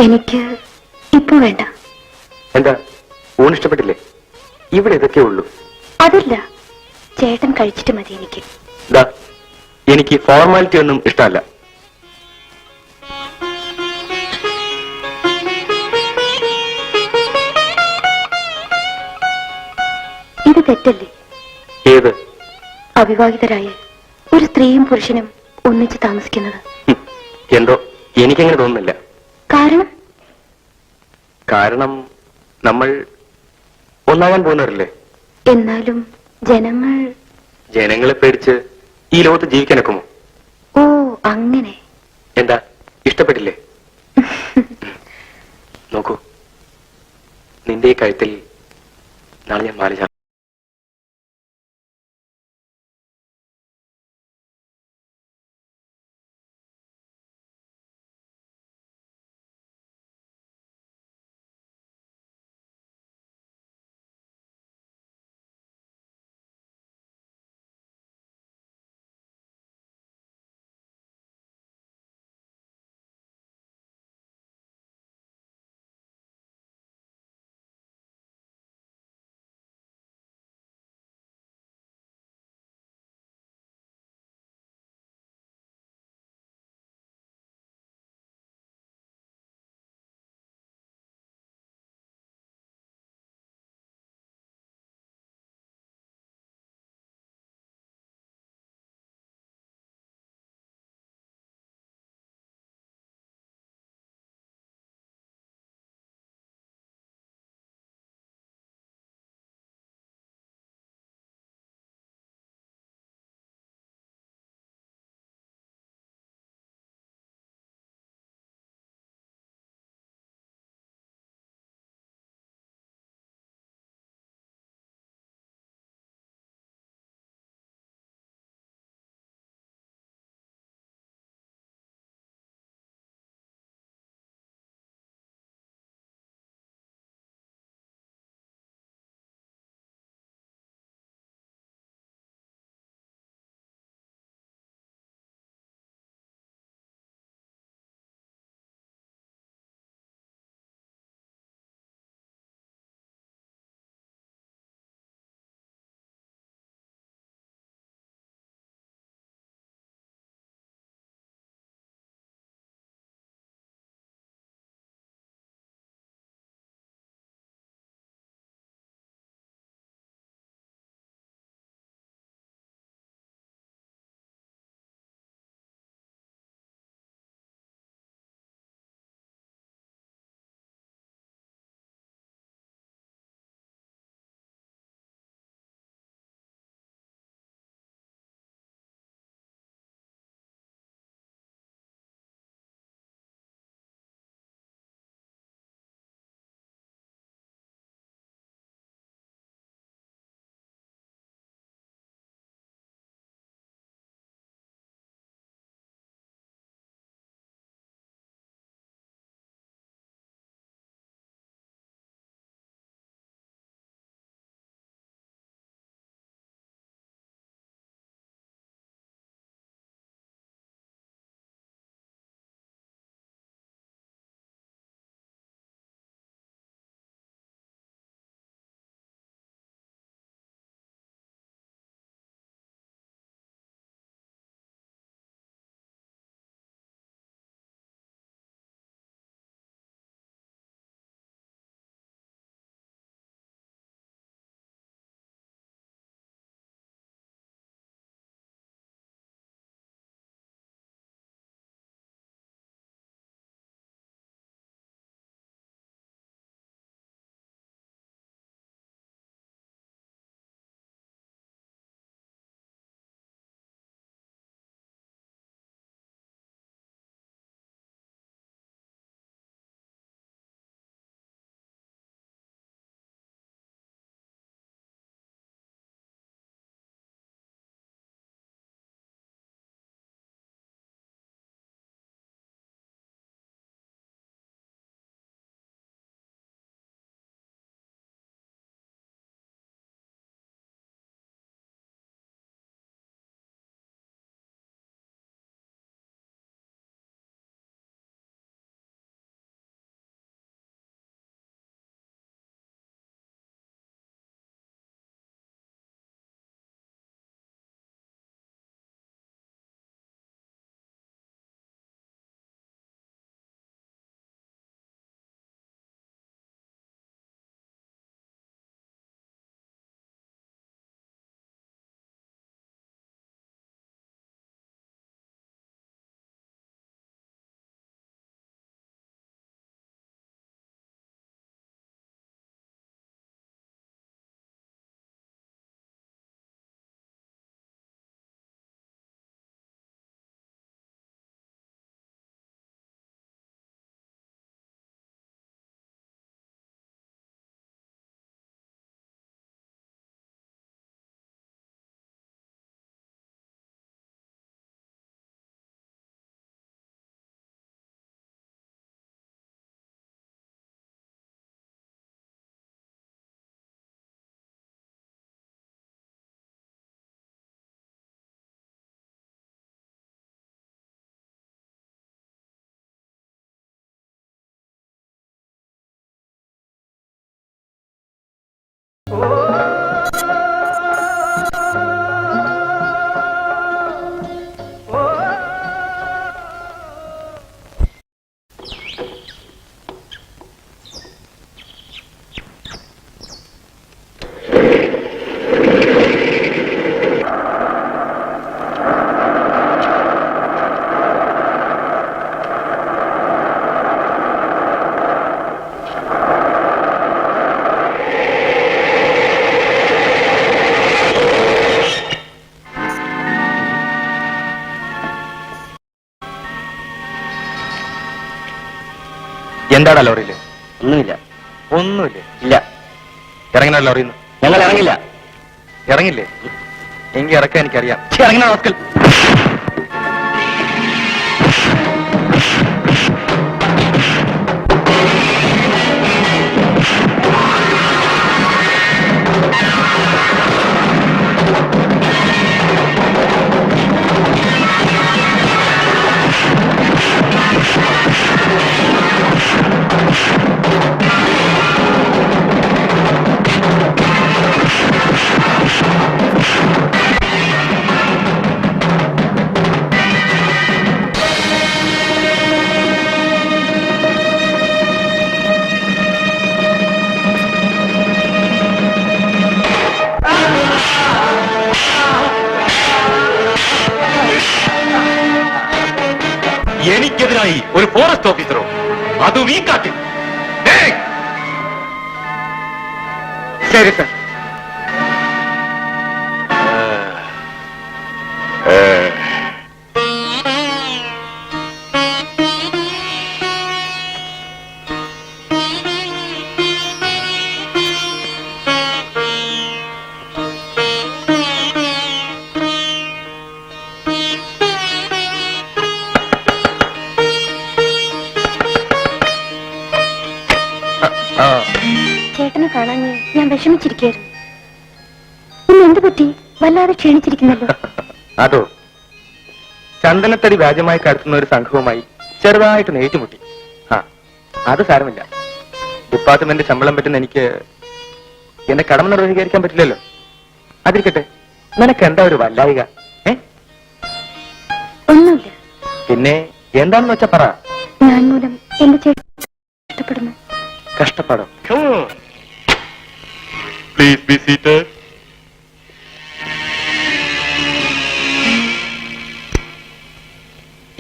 എനിക്ക് ഇപ്പൊ വേണ്ട. എന്താ, ഊണ് ഇഷ്ടപ്പെട്ടില്ലേ? ഇവിടെ ഇതൊക്കെ ഉള്ളൂ. അതില്ല, ചേട്ടൻ കഴിച്ചിട്ട് മതി എനിക്ക്. ദാ, എനിക്ക് ഫോർമാലിറ്റി ഒന്നും ഇഷ്ടമല്ല. ഇത് തെറ്റല്ലേ? ഏത്? അവിവാഹിതരായ ഒരു സ്ത്രീയും പുരുഷനും ഒന്നിച്ച് താമസിക്കുന്നത്. എന്തോ എനിക്കങ്ങനെ തോന്നുന്നില്ല. കാരണം? കാരണം നമ്മൾ ഒന്നാകാൻ പോകുന്നവരല്ലേ. എന്നാലും ജനങ്ങളെ പേടിച്ച് ഈ ലോകത്ത് ജീവിക്കാനൊക്കുമോ? ഓ, അങ്ങനെ. എന്താ, ഇഷ്ടപ്പെട്ടില്ലേ? നോക്കൂ, നിന്റെ ഈ കഴുത്തിൽ നാളെ ഞാൻ മാല ചാർത്തും. എന്താടാ ലോറിയില്? ഒന്നുമില്ല. ഒന്നുമില്ലേ? ഇല്ല, ഇറങ്ങണ ലോറിയിൽ നിന്ന്? ഞങ്ങൾ ഇറങ്ങില്ല. ഇറങ്ങില്ലേ? എങ്കിൽ ഇറക്കാൻ എനിക്കറിയാം. ഇറങ്ങണ വാസ്കൽ. എനിക്കെതിരായി ഒരു ഫോറസ്റ്റ് ഓഫീസറോ, അതും ഈ കാട്ടിൽ? ഏയ്! ശരി സർ. ചേട്ടനെ കാണാൻ ഞാൻ വിഷമിച്ചിരിക്കുകയായിരുന്നു. ഇന്ന് എന്ത് പറ്റി? വല്ലാതെ ക്ഷീണിച്ചിരിക്കുന്നല്ലോ. അതോ, ചന്ദനത്തടി വ്യാജമായി കടത്തുന്ന ഒരു സംഘവുമായി ചെറുതായിട്ട് നേറ്റുമുട്ടി. അത് സാരമില്ല. ഡിപ്പാർട്ട്മെന്റ് ശമ്പളം പറ്റുന്ന എനിക്ക് എന്റെ കടമ നിർവഹിക്കാൻ പറ്റില്ലല്ലോ. അതിരിക്കട്ടെ, നിനക്ക് എന്താ ഒരു വല്ലായിക? ഒന്നുമില്ല. പിന്നെ എന്താണെന്ന് വെച്ചാ പറ. ഞാൻ മൂലം എന്റെ ചേട്ടൻ ഇഷ്ടപ്പെടുന്നു. കഷ്ടപ്പാടോ? Please be seated.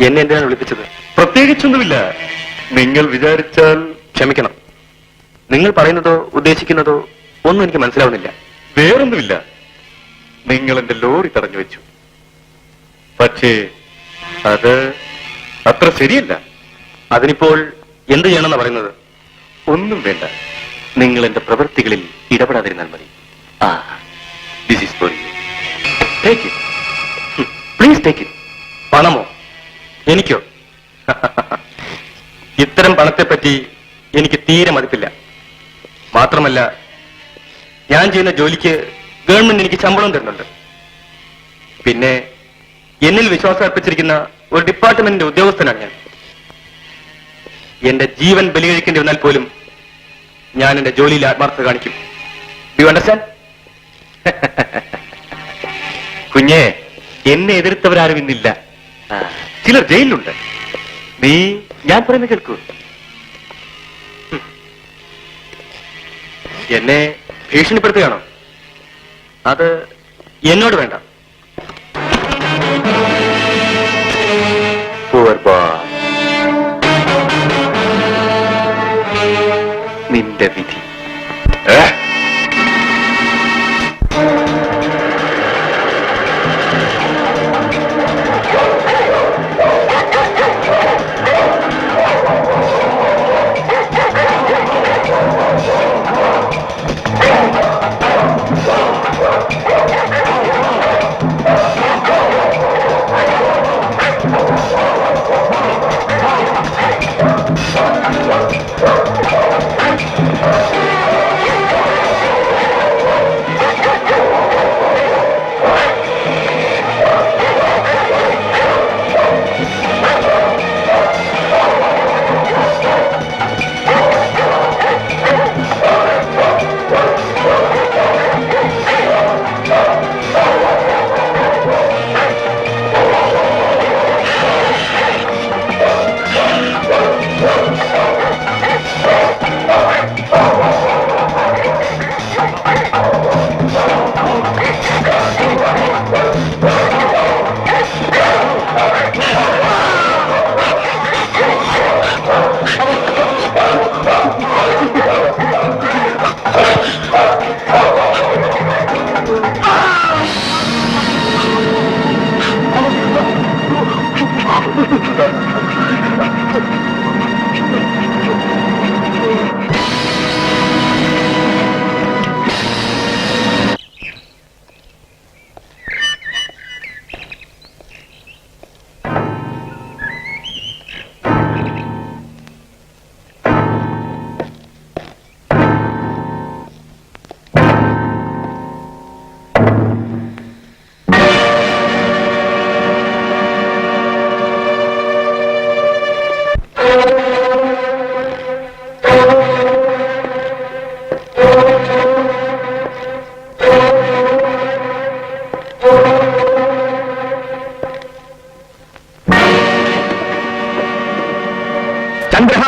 എന്നെ എന്തിനാണ് വിളിപ്പിച്ചത്? പ്രത്യേകിച്ചൊന്നുമില്ല. നിങ്ങൾ വിചാരിച്ചാൽ. ക്ഷമിക്കണം, നിങ്ങൾ പറയുന്നതോ ഉദ്ദേശിക്കുന്നതോ ഒന്നും എനിക്ക് മനസ്സിലാവുന്നില്ല. വേറൊന്നുമില്ല. നിങ്ങൾ എന്റെ ലോറി തടഞ്ഞു വെച്ചു. പക്ഷേ അത് അത്ര ശരിയല്ല. അതിനിപ്പോൾ എന്ത് ചെയ്യണമെന്നാ പറയുന്നത്? ഒന്നും വേണ്ട. നിങ്ങൾ എന്റെ പ്രവൃത്തികളിൽ ഇടപെടാതിരുന്നാൽ മതി. This is for you. Take it, please take it. പണമോ? എനിക്കോ? ഇത്തരം പണത്തെപ്പറ്റി എനിക്ക് തീരെ മതിപ്പില്ല. മാത്രമല്ല, ഞാൻ ചെയ്യുന്ന ജോലിക്ക് ഗവൺമെന്റ് എനിക്ക് ശമ്പളം തരുന്നുണ്ട്. പിന്നെ എന്നിൽ വിശ്വാസം അർപ്പിച്ചിരിക്കുന്ന ഒരു ഡിപ്പാർട്ട്മെന്റിന്റെ ഉദ്യോഗസ്ഥനാണ് ഞാൻ. എന്റെ ജീവൻ ബലികഴിക്കേണ്ടി വന്നാൽ പോലും ഞാൻ എന്റെ ജോലിയിൽ ആത്മാർത്ഥത കാണിക്കും. Do you understand? കുഞ്ഞെ, എന്നെ എതിർത്തവരാരും ഇന്നില്ല. ചിലർ ജയിലിലുണ്ട്. നീ ഞാൻ പറയുന്നത് കേൾക്കൂ. എന്നെ ഭീഷണിപ്പെടുത്തുകയാണോ? അത് എന്നോട് വേണ്ട. Poor boy. നിന്റെ വിധി.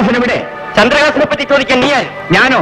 ചന്ദ്രഹാസൻ എവിടെ? ചന്ദ്രഹാസനെ പറ്റി ചോദിക്കാൻ നീ ആര്? ഞാനോ?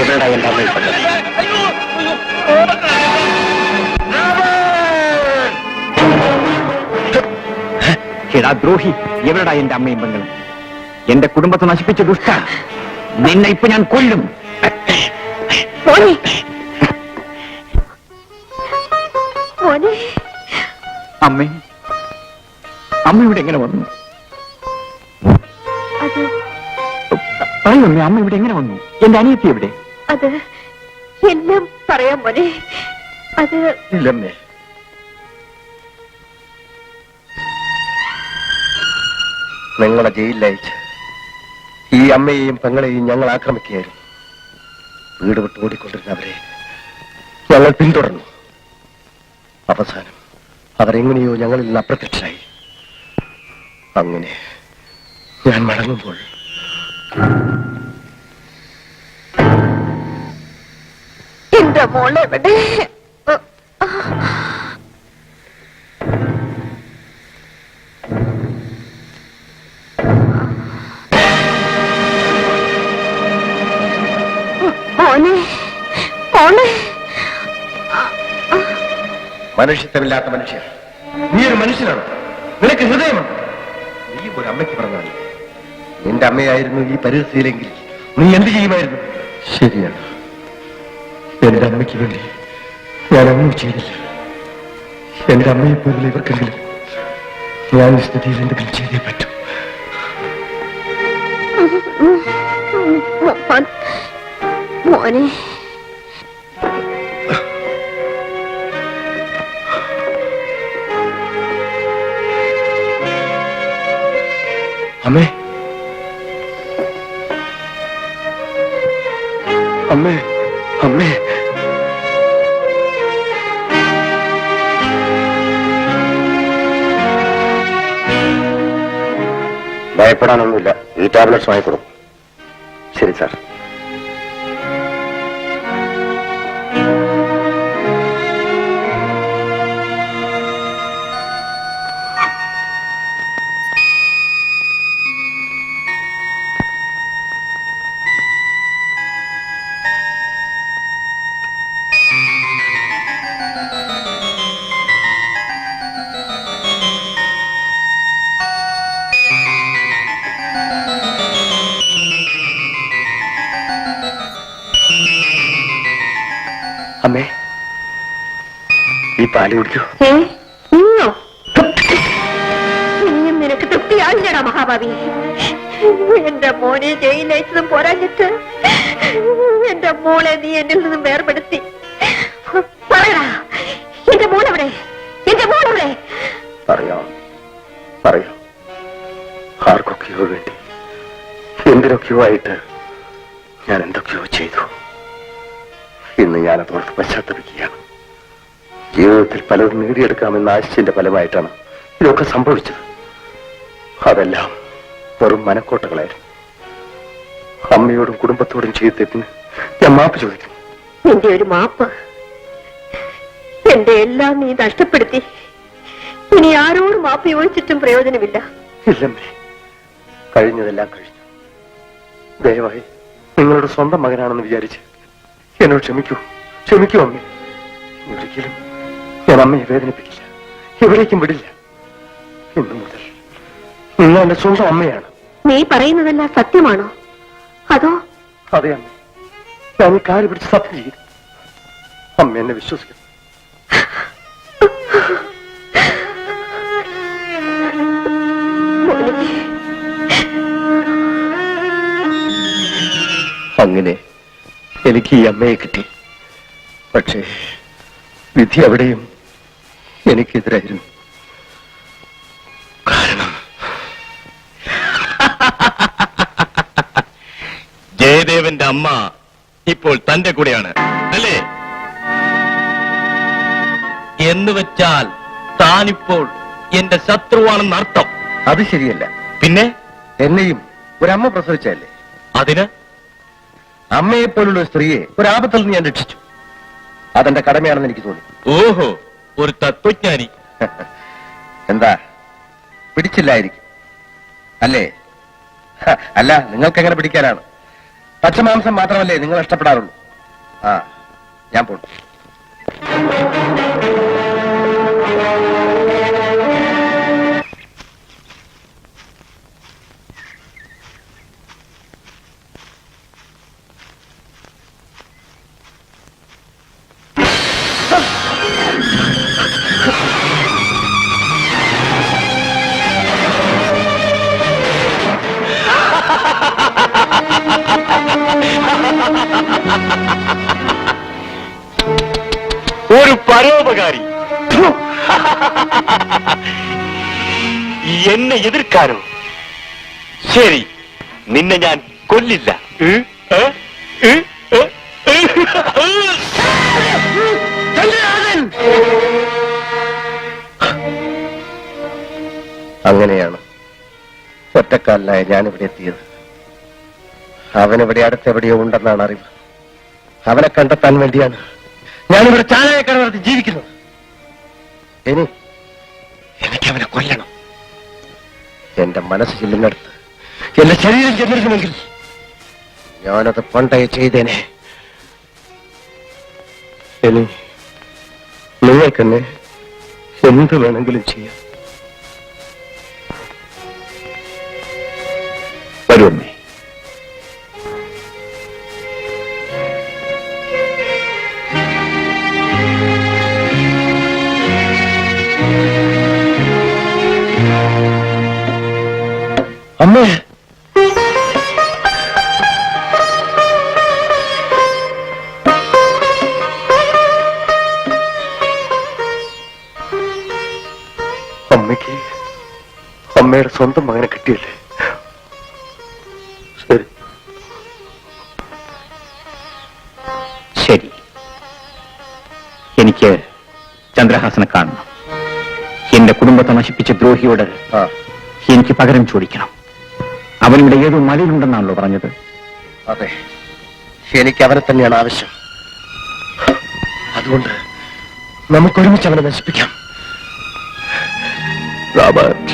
എവിടെടാ എന്റെ അമ്മയിൽപ്പെട്ടത്? എടാ ദ്രോഹി, എവിടെടാ എന്റെ അമ്മയും പെങ്ങളും? എന്റെ കുടുംബത്തെ നശിപ്പിച്ച ദുഷ്ട, നിന്നെ ഇപ്പൊ ഞാൻ കൊല്ലും. മോനെ മോനെ അമ്മേ, അമ്മ ഇവിടെ എങ്ങനെ വന്നു? അത് പറയമ്മേ, അമ്മ ഇവിടെ എങ്ങനെ വന്നു? എന്റെ അനിയത്തി എവിടെ? അത് എല്ലാം പറയാം മോനെ. അത് ഇല്ലമ്മേ, നിങ്ങളെ ജയിലിലയച്ച് ഈ അമ്മയെയും പെങ്ങളെയും ഞങ്ങൾ ആക്രമിക്കുകയായിരുന്നു. വീട് വിട്ട് ഓടിക്കൊണ്ടിരുന്നവരെ ഞങ്ങൾ പിന്തുടർന്നു. അവസാനം അവരെങ്ങനെയോ ഞങ്ങളിൽ നിന്ന് അപ്രത്യക്ഷരായി. അങ്ങനെ ഞാൻ മടങ്ങുമ്പോൾ എന്റെ മോളെവിടെ? മോനെ മോനെ മനുഷ്യത്വമില്ലാത്ത മനുഷ്യർ. നീ ഒരു മനുഷ്യനാണ്, നിനക്ക് ഹൃദയമുണ്ട്. നീ ഒരു അമ്മയ്ക്ക് പറഞ്ഞാൽ നിന്റെ അമ്മയായിരുന്നു ഈ പരിസ്ഥിതിയിലെങ്കിൽ നീ എന്ത് ചെയ്യുമായിരുന്നു? ശരിയാണ്, എന്റെ അമ്മയ്ക്ക് വേണ്ടി ഞാനൊന്നും ചെയ്തില്ല. എന്റെ അമ്മയെ പോലുള്ള ഇവർക്കെങ്കിലും ഞാൻ ഈ സ്ഥിതിയിൽ എന്തെങ്കിലും ചെയ്തേ പറ്റും. മോനെ അമ്മേ, അമ്മേ, അമ്മേ. ഭയപ്പെടാനൊന്നുമില്ല, ഈ ടാബ്ലറ്റ്സ് വാങ്ങിക്കൊടുക്കും. ശരി സാർ. അമ്മേ, ഈ പാല് കുടിക്കൂ. നിന്നോ? ഇനിയും നിനക്ക് തൃപ്തിയായില്ലടാ മഹാഭാവി. എന്റെ മോനെ ജയിലയച്ചതും പോരാഞ്ഞിട്ട് എന്റെ മോളെ നീ എന്നിൽ നിന്നും വേർപെടുത്തി. പറയടാ, എന്റെ മോളെവിടെ? എന്റെ മോളെവിടെ? പറയാം, പറയാം. ആർക്കൊക്കെയോ വേണ്ടി എന്തിനൊക്കെയോ ആയിട്ട് ഞാൻ എന്തൊക്കെയോ ചെയ്തു. ഇന്ന് ഞാനതോർത്ത് പശ്ചാത്തപിക്കുകയാണ്. ജീവിതത്തിൽ പലതും നേടിയെടുക്കാമെന്ന ആശയത്തിന്റെ ഫലമായിട്ടാണ് ഇതൊക്കെ സംഭവിച്ചത്. അതെല്ലാം വെറും മനക്കോട്ടകളായിരുന്നു. അമ്മയോടും കുടുംബത്തോടും ചെയ്ത തെറ്റിന് ഞാൻ മാപ്പ് ചോദിക്കുന്നു. നിന്റെ ഒരു മാപ്പ് എന്റെ എല്ലാം നീ നഷ്ടപ്പെടുത്തി. ഇനി ആരോട് മാപ്പ് ചോദിച്ചിട്ടും പ്രയോജനമില്ല. ഇല്ലമ്മേ, കഴിഞ്ഞതെല്ലാം കഴിഞ്ഞു. ദയവായി നിങ്ങളുടെ സ്വന്തം മകനാണെന്ന് വിചാരിച്ച് എന്നോട് ക്ഷമിക്കൂ, ക്ഷമിക്കൂ അമ്മേ. ഒരിക്കലും ഞാൻ അമ്മയെ വേദനിപ്പിക്കില്ല, എവിടേക്കും വിടില്ല. ഇന്നു മുതൽ നിങ്ങൾ എന്റെ സ്വന്തം അമ്മയാണ്. നീ പറയുന്നതെല്ലാം സത്യമാണോ? അതോ? അതെ അമ്മ, ഞാൻ ഈ കാല് പിടിച്ച് സത്യം ചെയ്തു. അമ്മ എന്നെ വിശ്വസിക്കുന്നു. അങ്ങനെ എനിക്ക് ഈ അമ്മയെ കിട്ടി. പക്ഷേ വിധി അവിടെയും എനിക്കെതിരായിരുന്നു. കാരണം ജയദേവന്റെ അമ്മ ഇപ്പോൾ തന്റെ കൂടെയാണ്, അല്ലേ? എന്ന് വെച്ചാൽ താനിപ്പോൾ എന്റെ ശത്രുവാണെന്ന് അർത്ഥം. അത് ശരിയല്ല. പിന്നെ എന്നെയും ഒരമ്മ പ്രസവിച്ചല്ലേ? അതിന് അമ്മയെ പോലുള്ള ഒരു സ്ത്രീയെ ഒരാപത്തിൽ നിന്ന് ഞാൻ രക്ഷിച്ചു. അതെന്റെ കടമയാണെന്ന് എനിക്ക് തോന്നി. ഓഹോ, ഒരു തത്വജ്ഞാനി. എന്താ, പിടിച്ചില്ലായിരിക്കും അല്ലേ? അല്ല, നിങ്ങൾക്ക് എങ്ങനെ പിടിക്കാനാണ്? പച്ചമാംസം മാത്രമല്ലേ നിങ്ങൾ ഇഷ്ടപ്പെടാറുള്ളൂ. ആ, ഞാൻ പോട്ടു. ഒരു പരോപകാരി എന്നെ എതിർക്കാനോ? ശരി, നിന്നെ ഞാൻ കൊല്ലില്ല. അങ്ങനെയാണ് ഒറ്റക്കാലിലായ ഞാനിവിടെ എത്തിയത്. അവനിവിടെ അടുത്തെവിടെയോ ഉണ്ടെന്നാണ് അറിവ്. അവനെ കണ്ടെത്താൻ വേണ്ടിയാണ് ഞാനിവിടെ ചാലയക്കട നടത്തി ജീവിക്കുന്നത്. എനിക്ക് അവനെ കൊല്ലണം. എന്റെ മനസ്സ് ചെല്ലുന്നിടത്ത് എന്റെ ശരീരം ചെന്നിരുന്നുവെങ്കിൽ ഞാനത് പണ്ടേ ചെയ്തേനെ. ഇനി നിങ്ങൾക്കെന്നെ എന്ത് വേണമെങ്കിലും ചെയ്യാം. വരുമേ. അമ്മേ, അമ്മയ്ക്ക് അമ്മയുടെ സ്വന്തം മകനെ കിട്ടിയല്ലേ? ശരി ശരി, എനിക്ക് ചന്ദ്രഹാസനെ കാണണം. എന്റെ കുടുംബത്തെ നശിപ്പിച്ച ദ്രോഹിയോട് എനിക്ക് പകരം ചോദിക്കണം. അവനിവിടെ ഏതോ മലയിലുണ്ടെന്നാണല്ലോ പറഞ്ഞത്. അതെ, എനിക്ക് അവനെ തന്നെയാണ് ആവശ്യം. അതുകൊണ്ട് നമുക്കൊരുമിച്ച് അവനെ നശിപ്പിക്കാം. റോബർട്ട്,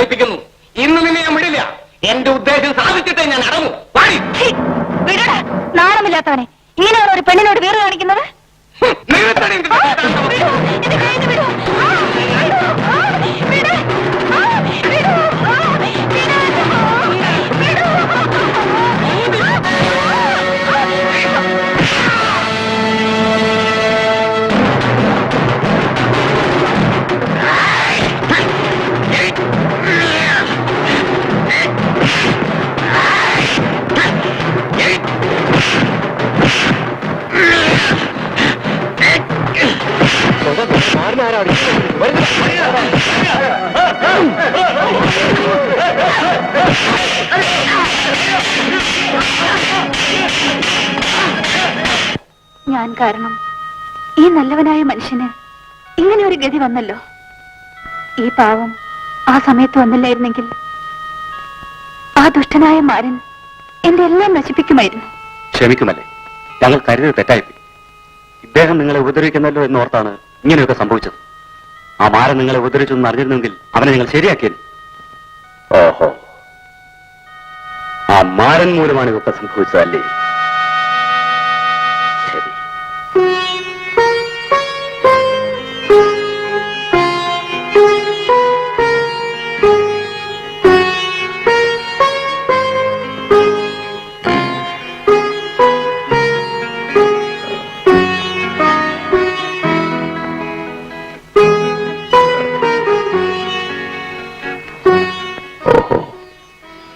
കളിപ്പിക്കുന്നു. ഇന്ന് നിന്നെ ഞാൻ വിടില്ല. എന്റെ ഉദ്ദേശം സാധിച്ചിട്ടേ ഞാൻ അടങ്ങും. വാടി. വിടടാ, നാണമില്ലാത്തവനെ. ഇങ്ങനെയാണ് ഒരു പെണ്ണിനോട് വീറ് കാണിക്കുന്നത്? നിർത്തടി നിന്റെ താണ്ഡവം. എന്റെ കയ്യിൽ നിന്ന് വിടൂ. വിടൂ. വിട്. വിടൂ. ഞാൻ കാരണം ഈ നല്ലവനായ മനുഷ്യന് ഇങ്ങനെ ഒരു ഗതി വന്നല്ലോ. ഈ പാവം ആ സമയത്ത് വന്നില്ലായിരുന്നെങ്കിൽ ആ ദുഷ്ടനായ മാരൻ എന്റെ എല്ലാം നശിപ്പിക്കുമായിരുന്നു. ക്ഷമിക്കുമല്ലേ, ഞങ്ങൾ കരുതി തെറ്റായിപ്പോയി. ഇദ്ദേഹം നിങ്ങളെ ഉപദ്രവിക്കുന്നല്ലോ എന്നോർത്താണ് ഇങ്ങനെയൊക്കെ സംഭവിച്ചത്. ആ മാരൻ നിങ്ങളെ ഉപദ്രവിച്ചെന്ന് അറിഞ്ഞിരുന്നെങ്കിൽ അവനെ നിങ്ങൾ ശരിയാക്കിയിരുന്നു. ഓഹോ, ആ മാരൻ മൂലമാണ് ഇതൊക്കെ സംഭവിച്ചതല്ലേ? ശരി.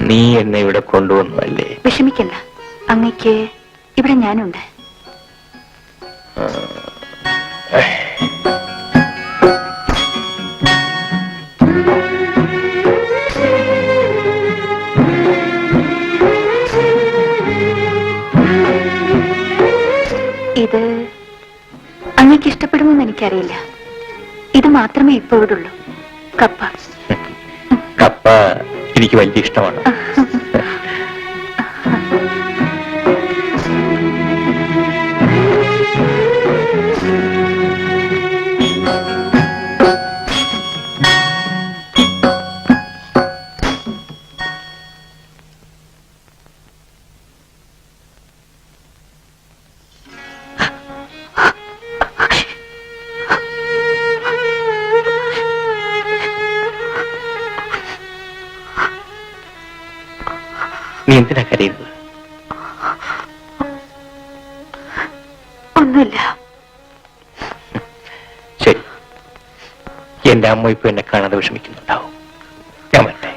നീ എന്നെ ഇവിടെ കൊണ്ടുവന്നല്ലേ? വിഷമിക്കണ്ട, അങ്ങയ്ക്ക് ഇവിടെ ഞാനുണ്ട്. ഇത് അങ്ങയ്ക്ക് ഇഷ്ടപ്പെടുമെന്ന് എനിക്കറിയില്ല. ഇത് മാത്രമേ ഇപ്പോൾ ഇവിടെ ഉള്ളൂ. കപ്പ. കപ്പ എനിക്ക് വലിയ ഇഷ്ടമാണ്. നീ എന്തിനാ കരയുന്നത്? ഒന്നുമില്ല. ശരി, എന്റെ അമ്മ ഇപ്പൊ എന്നെ കാണാതെ വിഷമിക്കുന്നുണ്ടാവും. ഞാൻ വരട്ടെ.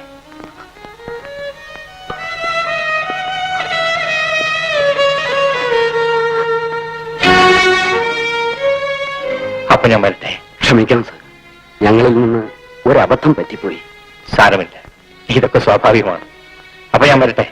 അപ്പൊ ഞാൻ വരട്ടെ. ക്ഷമിക്കണം സർ, ഞങ്ങളിൽ നിന്ന് ഒരബദ്ധം പറ്റിപ്പോയി. സാരമില്ല, ഇതൊക്കെ സ്വാഭാവികമാണ്. അപ്പൊ ഞാൻ വരട്ടെ.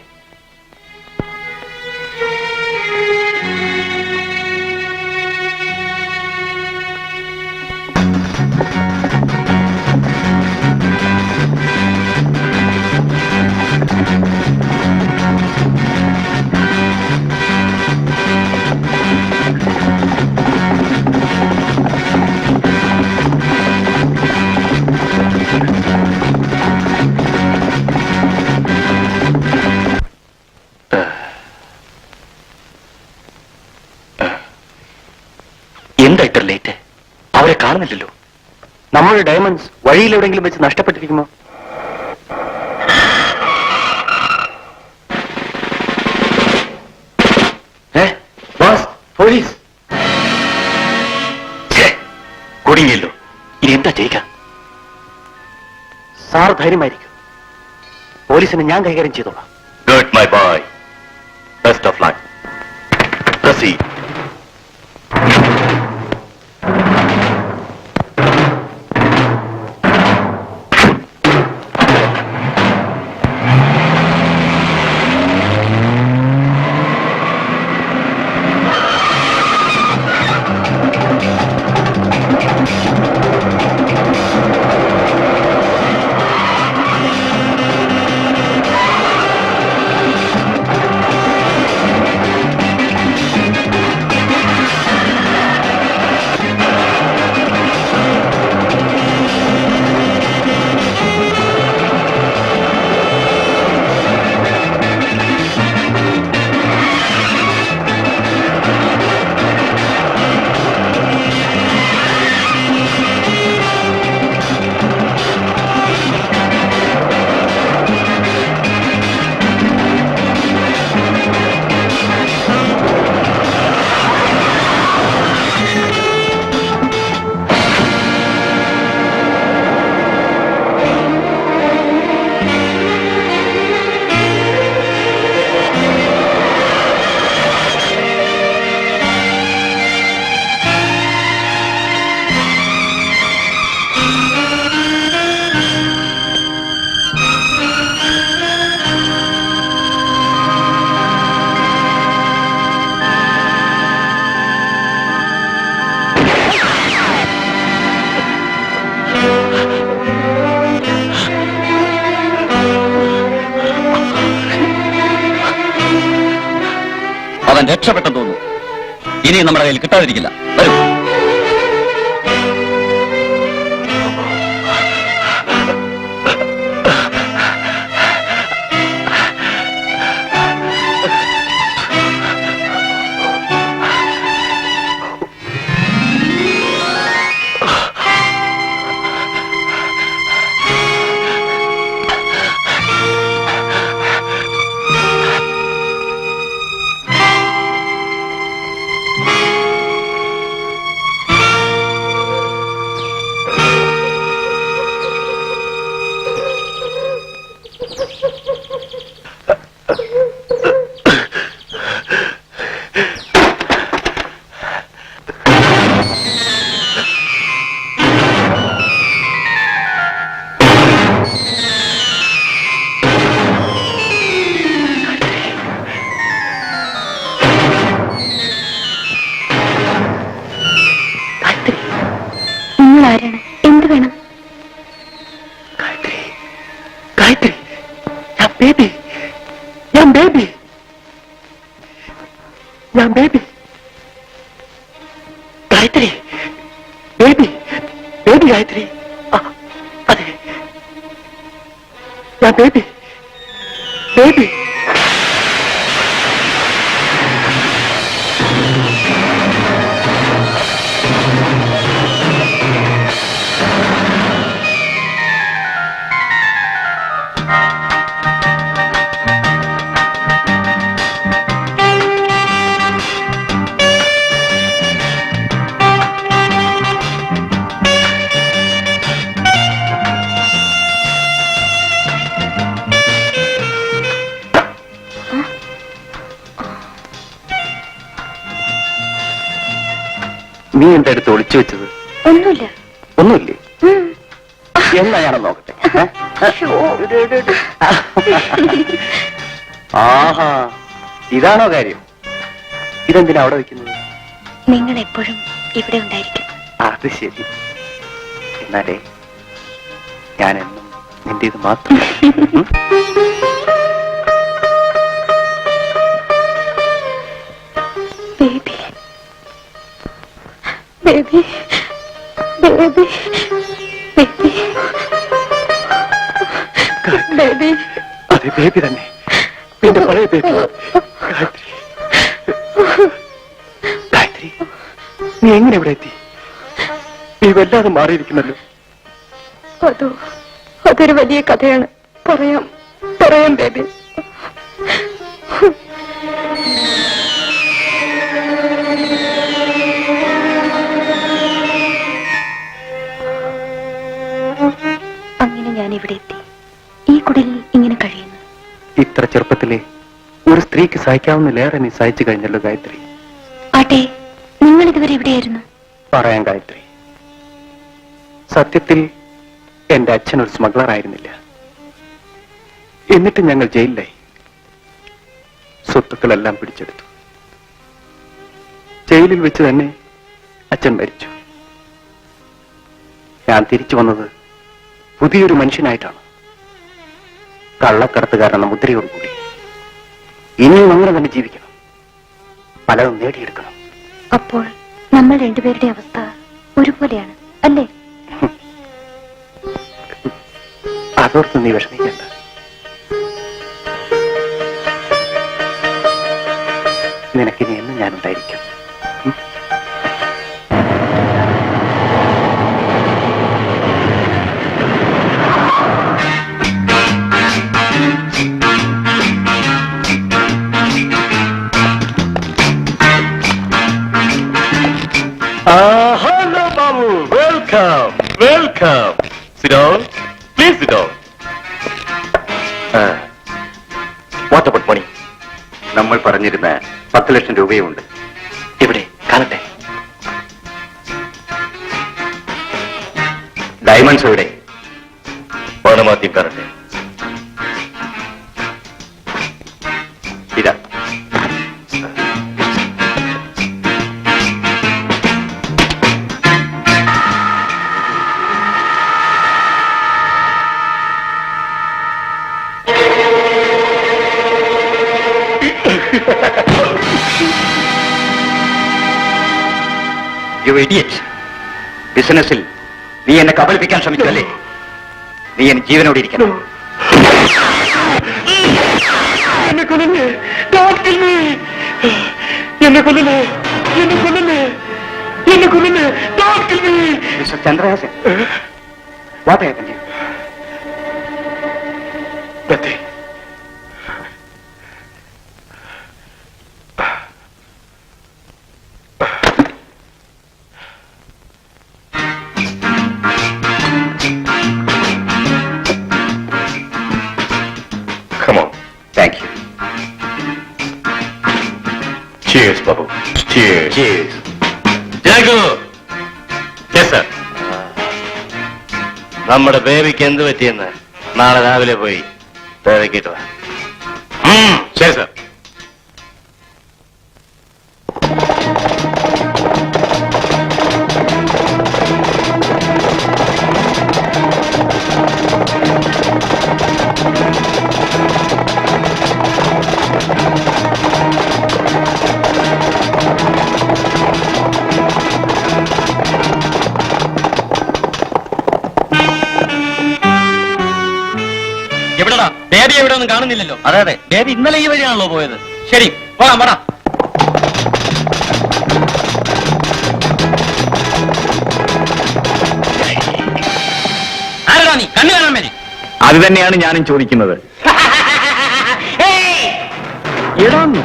എന്താ ഇത്ര ലേറ്റ്? അവരെ കാണുന്നില്ലല്ലോ. നമ്മുടെ ഡയമണ്ട്സ് വഴിയിൽ എവിടെയെങ്കിലും വെച്ച് നഷ്ടപ്പെട്ടിരിക്കുമോ? പോലീസ് കുടുങ്ങിയല്ലോ. ഇനി എന്താ ചെയ്യുക? സാർ ധൈര്യമായിരിക്കും. പോലീസിനെ ഞാൻ കൈകാര്യം ചെയ്തോളാം. Good, my boy. Best of luck. Proceed. രക്ഷപ്പെട്ടെന്ന് തോന്നുന്നു. ഇനി നമ്മുടെ കയ്യിൽ കിട്ടാതിരിക്കില്ല. വരൂ. നിങ്ങൾ ആരാണ്? എന്ത് വേണം? ഗായത്രി, ഗായത്രി, ഞാൻ ബേബി, ഞാൻ ബേബി, ഞാൻ ബേബി, ഗായത്രി, ബേബി, ബേബി ഗായത്രി, അതെ, ഞാൻ ബേബി, ബേബി. നീ എന്റെ അടുത്ത് ഒളിച്ചു വെച്ചത്? ഒന്നുമില്ല. ഒന്നുമില്ലേ? എന്നാ ഞാനൊന്ന് നോക്കട്ടെ. ആഹാ, ഇതാണോ കാര്യം? ഇതെന്തിനാ അവിടെ വെക്കുന്നത്? നിങ്ങൾ എപ്പോഴും ഇവിടെ ഉണ്ടായിരിക്കും. അത് ശരി. എന്നാലേ ഞാനെന്നും നിന്റെ ഇത് മാത്രം. Baby, baby, baby, baby, baby. അതെ, ബേബി തന്നെ, എന്റെ പഴയ ബേബി. ഗായത്രി, ഗായത്രി, നീ എങ്ങനെ ഇവിടെ എത്തി? നീ വല്ലാതെ മാറിയിരിക്കുന്നല്ലോ. അതൊരു വലിയ കഥയാണ്. പറയാം ബേബി. അങ്ങനെ ഞാൻ ഇവിടെ എത്തി. ഈ കുടിലിൽ ഇങ്ങനെ കഴിയുന്നു. ഇത്ര ചെറുപ്പത്തിലെ ഒരു സ്ത്രീക്ക് സഹിക്കാവുന്നില്ലേറെ നീ സഹിച്ചു കഴിഞ്ഞല്ലോ ഗായത്രി. ആട്ടെ, നിങ്ങൾ ഇതുവരെ എവിടെയായിരുന്നു? പറയാം ഗായത്രി. സത്യത്തിൽ എന്റെ അച്ഛൻ ഒരു സ്മഗ്ലർ ആയിരുന്നില്ല. എന്നിട്ട് ഞങ്ങൾ ജയിലിലായി. സ്വത്തുക്കളെല്ലാം പിടിച്ചെടുത്തു. ജയിലിൽ വെച്ച് തന്നെ അച്ഛൻ മരിച്ചു. ഞാൻ തിരിച്ചു വന്നത് പുതിയൊരു മനുഷ്യനായിട്ടാണ്. കള്ളക്കടത്തുകാരെന്ന മുദ്രയോടുകൂടി. ഇനിയും അങ്ങനെ തന്നെ ജീവിക്കണം, പലതും നേടിയെടുക്കണം. അപ്പോൾ നമ്മൾ രണ്ടുപേരുടെ അവസ്ഥ ഒരുപോലെയാണ് അല്ലേ? അതോർത്ത് നീ വിഷമിക്കേണ്ട. നിനക്കിനി എന്നും ഞാനുണ്ടായിരിക്കും. Hello, Babu. Welcome. Sit down. Please sit down. What about money? നമ്മൾ പറഞ്ഞിരുന്ന 10 ലക്ഷം രൂപയുണ്ട്. ഇവിടെ കാണട്ടെ. ഡയമണ്ട്സ് എവിടെ? പണമാദ്യം കാണട്ടെ. ഇതാ. You idiot. ബിസിനസ്സിൽ നീ എന്നെ കബളിപ്പിക്കാൻ ശ്രമിച്ചു അല്ലേ? നീ എന്നെ ജീവനോടെ ഇരിക്കണം. എന്നെ കൊല്ലല്ലേ, Don't kill me. എന്നെ കൊല്ലല്ലേ, എന്നെ കൊല്ലല്ലേ, എന്നെ കൊല്ലല്ലേ, Don't kill me. Mister Chandrahasan, what happened? ബത്തേ, Come on. Thank you. Cheers, Babu. Cheers. Cheers. Jagu. Yes, sir. നമ്മുടെ ബേബിക്ക് എന്ത് പറ്റിയെന്ന് നാളെ രാവിലെ പോയി തിരക്കിട്ട് വാ. ശരി സർ. എവിടെടാ ബേബി? എവിടെ ഒന്നും കാണുന്നില്ലല്ലോ. അതെ അതെ, ബേബി ഇന്നലെ ഈ വഴിയാണല്ലോ പോയത്. ശരി, പോകാം, വേണം. ആരടാ നീ? കണ്ണു കാണാൻ വേണ്ടി. അത് തന്നെയാണ് ഞാനും ചോദിക്കുന്നത്. എടാന്ന്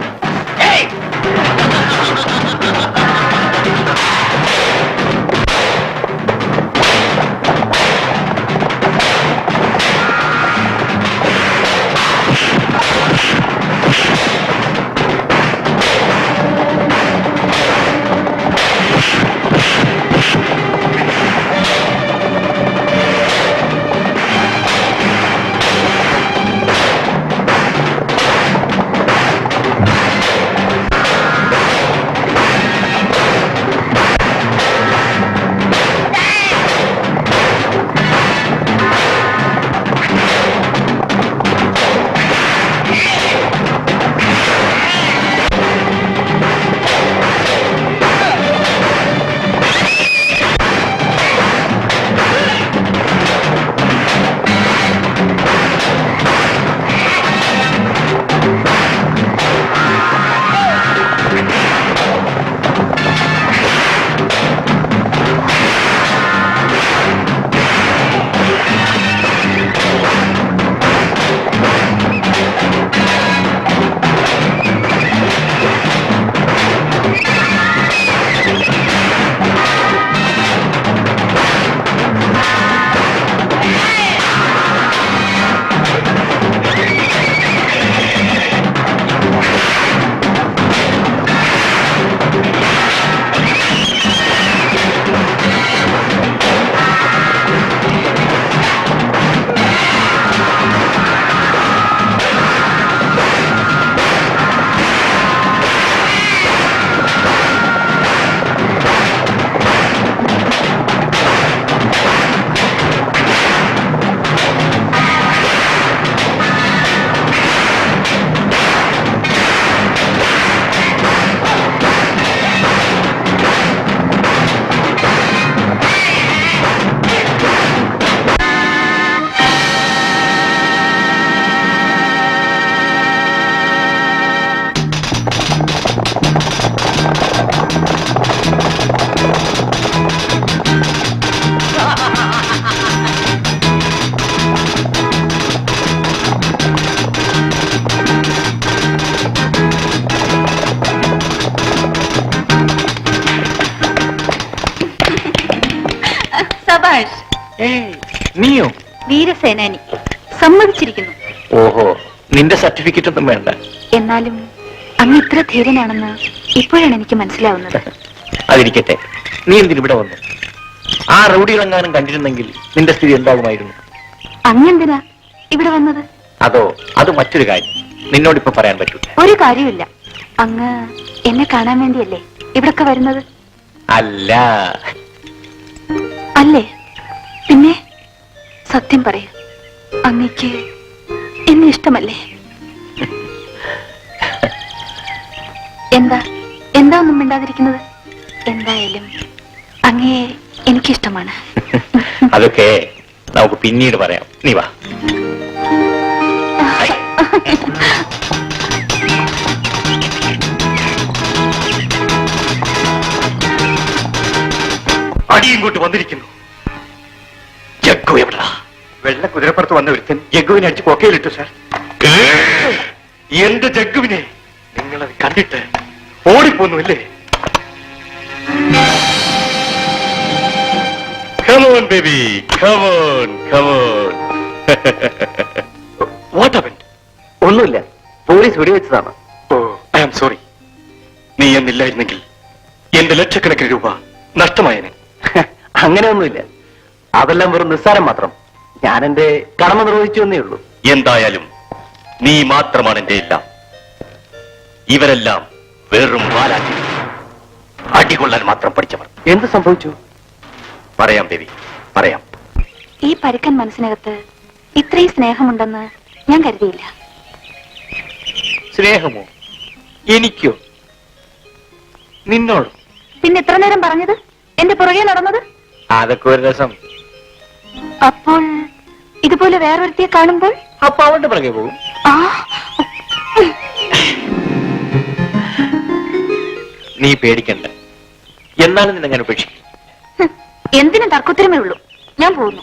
സബാഷ്. നീയോ? വീരസേനാനി. സമ്മതിച്ചിരിക്കുന്നു. ഓഹോ, നിന്റെ സർട്ടിഫിക്കറ്റ് ഒന്നും വേണ്ട. എന്നാലും അങ്ങ് ഇത്ര ധീരനാണെന്ന് ഇപ്പോഴാണ് എനിക്ക് മനസ്സിലാവുന്നത്. അതിരിക്കട്ടെ, നീ എന്തിന് ഇവിടെ വന്നു? ആ റൗഡികളെങ്ങാനും കണ്ടിരുന്നെങ്കിൽ നിന്റെ സ്ഥിതി എന്താകുമായിരുന്നു? അങ്ങെന്തിനാ ഇവിടെ വന്നത്? അതോ, അത് മറ്റൊരു കാര്യം. നിന്നോടിപ്പോ പറയാൻ പറ്റൂല. ഒരു കാര്യമില്ല. അങ്ങ് എന്നെ കാണാൻ വേണ്ടിയല്ലേ ഇവിടൊക്കെ വരുന്നത്? അല്ല. അല്ലേ? പിന്നെ സത്യം പറയൂ, അങ്ങക്ക് എന്നെ ഇഷ്ടമല്ലേ? എന്താ എന്താ ഒന്നും മിണ്ടാതിരിക്കുന്നത്? എന്തായാലും അങ്ങയെ എനിക്കിഷ്ടമാണ്. അതൊക്കെ നമുക്ക് പിന്നീട് പറയാം. നീ വാ. അടി ഇങ്ങോട്ട് വന്നിരിക്കുന്നു. ജഗ്ഗു എവിടാ? വെള്ള കുതിരപ്പുറത്ത് വന്ന ഒരുത്തൻ ജഗ്ഗുവിനെ അടിച്ച് കൊക്കയിലിട്ടു സാർ. എന്റെ ജഗ്ഗുവിനെ നിങ്ങളത് കണ്ടിട്ട് ഓടിപ്പോന്നു അല്ലേ? Come on, baby. Come on, come on. What happened? ഒന്നുമില്ല, police വെടിവെച്ചതാണ്. Oh, I am sorry. നീ എന്നില്ലായിരുന്നെങ്കിൽ എന്റെ ലക്ഷക്കണക്കിന് രൂപ നഷ്ടമായേനെ. അങ്ങനെയൊന്നുമില്ല, അതെല്ലാം വെറും നിസ്സാരം മാത്രം. ഞാൻ എന്റെ കടമ നിർവഹിച്ചു എന്നേ ഉള്ളൂ. എന്തായാലും നീ മാത്രമാണ് എന്റെ എല്ലാം. ഇവരെല്ലാം വെറും വാലാറ്റി, അടികൊള്ളാൻ മാത്രം പഠിച്ചവർ. എന്ത് സംഭവിച്ചു? പറയാം ദേവി, പറയാം. ഈ പരുക്കൻ മനസ്സിനകത്ത് ഇത്രയും സ്നേഹമുണ്ടെന്ന് ഞാൻ കരുതിയില്ല. സ്നേഹമോ? എനിക്കോ? നിന്നോട്? പിന്നെ ഇത്ര നേരം പറഞ്ഞത്, എന്റെ പുറകെ നടന്നത്? അതൊക്കെ ഒരു രസം. അപ്പോൾ ഇതുപോലെ വേറൊരുത്തിയെ കാണുമ്പോൾ അപ്പൊ അവന്റെ പുറകെ പോകും. ആ നീ പേടിക്കണ്ട, എന്നാലും നിന്നെങ്ങനെ ഉപേക്ഷിക്കും? എന്തിനും തർക്കുത്തരമേ ഉള്ളൂ. ഞാൻ പോകുന്നു.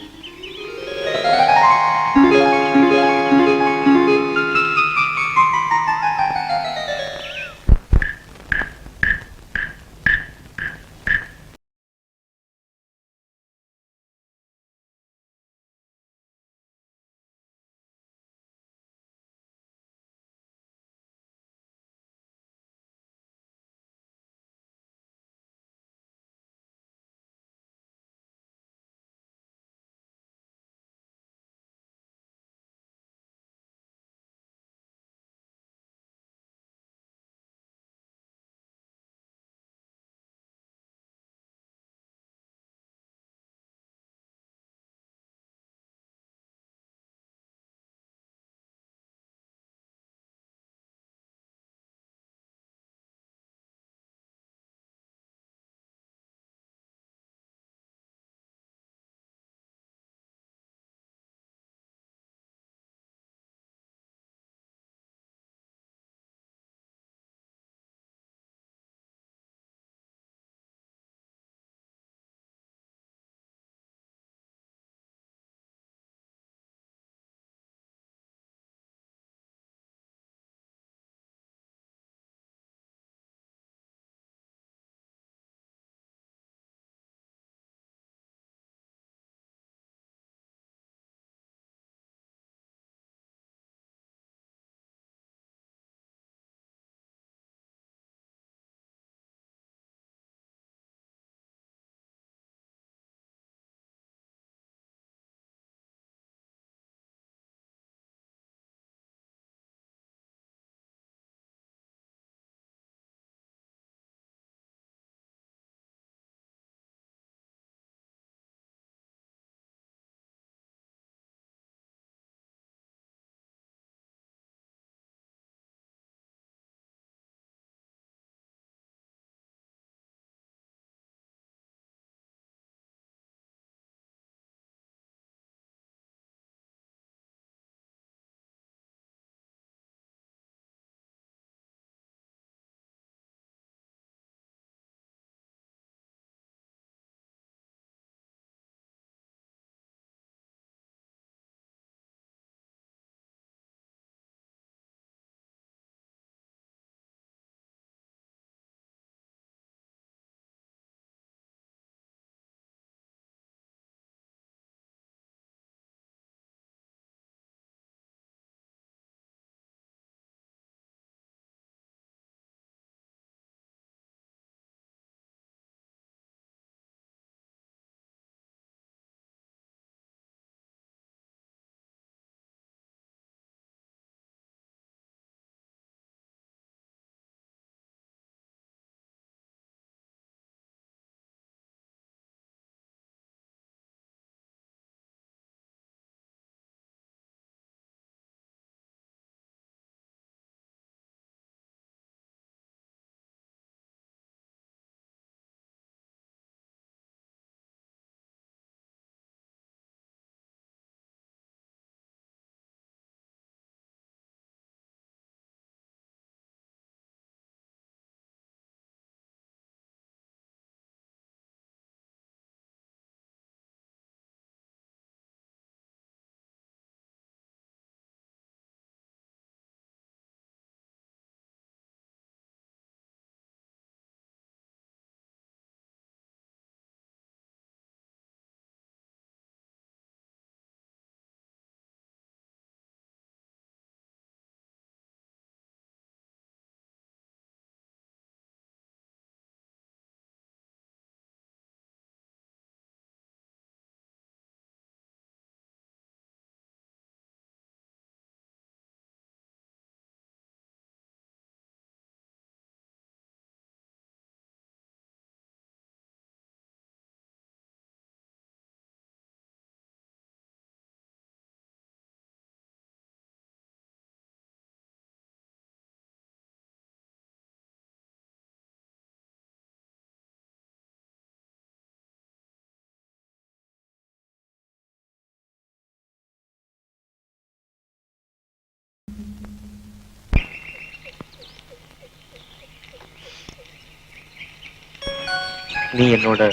നീ എന്നോട്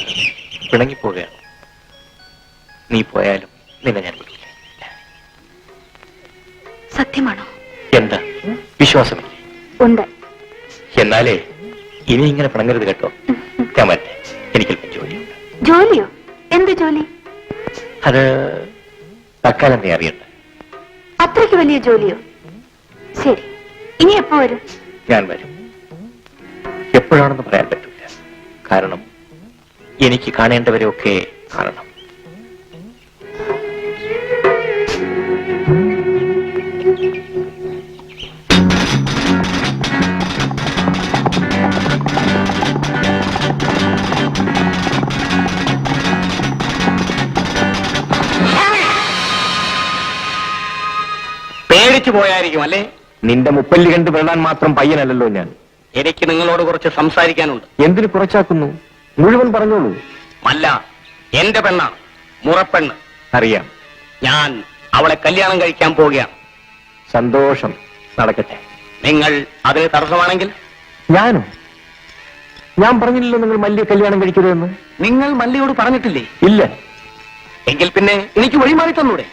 പിണങ്ങിപ്പോവുകയാണ്. നീ പോയാലും നിന്നെ ഞാൻ വിടില്ല. സത്യമാണോ? എന്താ വിശ്വാസമില്ലേ? ഉണ്ട്. എന്നാലേ ഇനി ഇങ്ങനെ പിണങ്ങരുത് കേട്ടോ. ഞാൻ വരട്ടെ, എനിക്കല്പം ജോലിയുണ്ട്. ജോലിയോ? എന്ത് ജോലി? അത് തൽക്കാലം നീ അറിയണ്ട. അത്രയ്ക്ക് വലിയ ജോലിയോ? ശരി, ഇനി എപ്പോ വരും? ഞാൻ വരും. എപ്പോഴാണെന്ന് പറയാൻ പറ്റില്ല. കാരണം എനിക്ക് കാണേണ്ടവരെയൊക്കെ കാണണം. പേടിച്ചു പോയായിരിക്കും അല്ലേ? നിന്റെ മുപ്പല്ലി കണ്ട് വിടാൻ മാത്രം പയ്യനല്ലല്ലോ ഞാൻ. എനിക്ക് നിങ്ങളോട് കുറച്ച് സംസാരിക്കാനുണ്ട്. എന്തിനു കുറച്ചാക്കുന്നു? മുഴുവൻ പറഞ്ഞോളൂ. അല്ല, എന്റെ പെണ്ണാണ്, മുറപ്പെണ്ണ്. അറിയാം. ഞാൻ അവളെ കല്യാണം കഴിക്കാൻ പോവുകയാണ്. സന്തോഷം, നടക്കട്ടെ. നിങ്ങൾ അതിന് തടസ്സമാണെങ്കിൽ? ഞാനോ? ഞാൻ പറഞ്ഞില്ലല്ലോ നിങ്ങൾ മല്ലിയെ കല്യാണം കഴിക്കരുതെന്ന്. നിങ്ങൾ മല്ലിയോട് പറഞ്ഞിട്ടില്ലേ? ഇല്ല. എങ്കിൽ പിന്നെ എനിക്ക് വഴിമാറി തന്നൂടെ?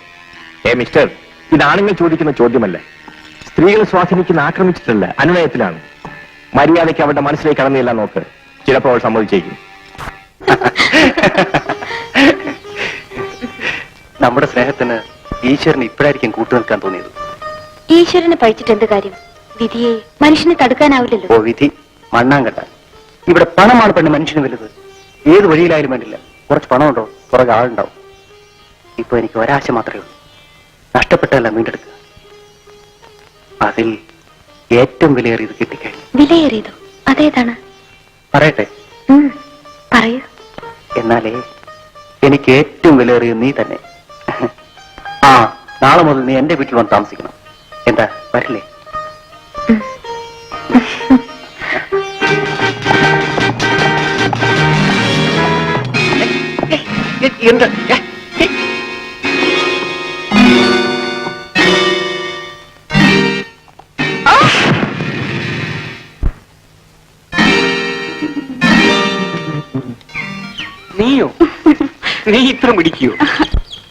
മിസ്റ്റർ, ഇത് ആണുങ്ങൾ ചോദിക്കുന്ന ചോദ്യമല്ല. സ്ത്രീകൾ സ്വാധീനിക്കുന്ന ആക്രമിച്ചിട്ടല്ല, അനുനയത്തിലാണ്. മര്യാദയ്ക്ക് അവരുടെ മനസ്സിലേക്ക് കടന്നില്ല നോക്ക്. ചിലപ്പോൾ അവൾ സമ്മതിച്ചേക്കും. നമ്മുടെ സ്നേഹത്തിന് ഈശ്വരന് ഇപ്പോഴായിരിക്കും കൂട്ടുനിൽക്കാൻ തോന്നിയത്. ഈശ്വരനെ പഴിച്ചിട്ട് എന്ത് കാര്യം? വിധിയെ മനുഷ്യനെ തടുക്കാനാവില്ലല്ലോ. ഓ വിധി മണ്ണാങ്കട്ട. ഇവിടെ പണമാണ് പെണ്ണ് മനുഷ്യന് വലുത്. ഏത് വഴിയിലായാലും വേണ്ടില്ല, കുറച്ച് പണമുണ്ടോ പുറകെ ആളുണ്ടാവും. ഇപ്പൊ എനിക്ക് ഒരാശ മാത്രമേ ഉള്ളൂ, നഷ്ടപ്പെട്ടതല്ല വീണ്ടെടുക്കുക. അതിൽ ഏറ്റവും വിലയേറിയത് കിട്ടിക്കഴിഞ്ഞു. വിലയേറിയതോ? അതേതാണ്? പറയട്ടെ? പറയൂ. എന്നാലേ എനിക്ക് ഏറ്റവും വിലയേറിയത് നീ തന്നെ. ആ, നാളെ മുതൽ നീ എന്റെ വീട്ടിൽ വന്ന് താമസിക്കണം. എന്താ, വരില്ലേ? എന്ത്? നീയോ? നീ ഇത്ര പിടിക്കോ?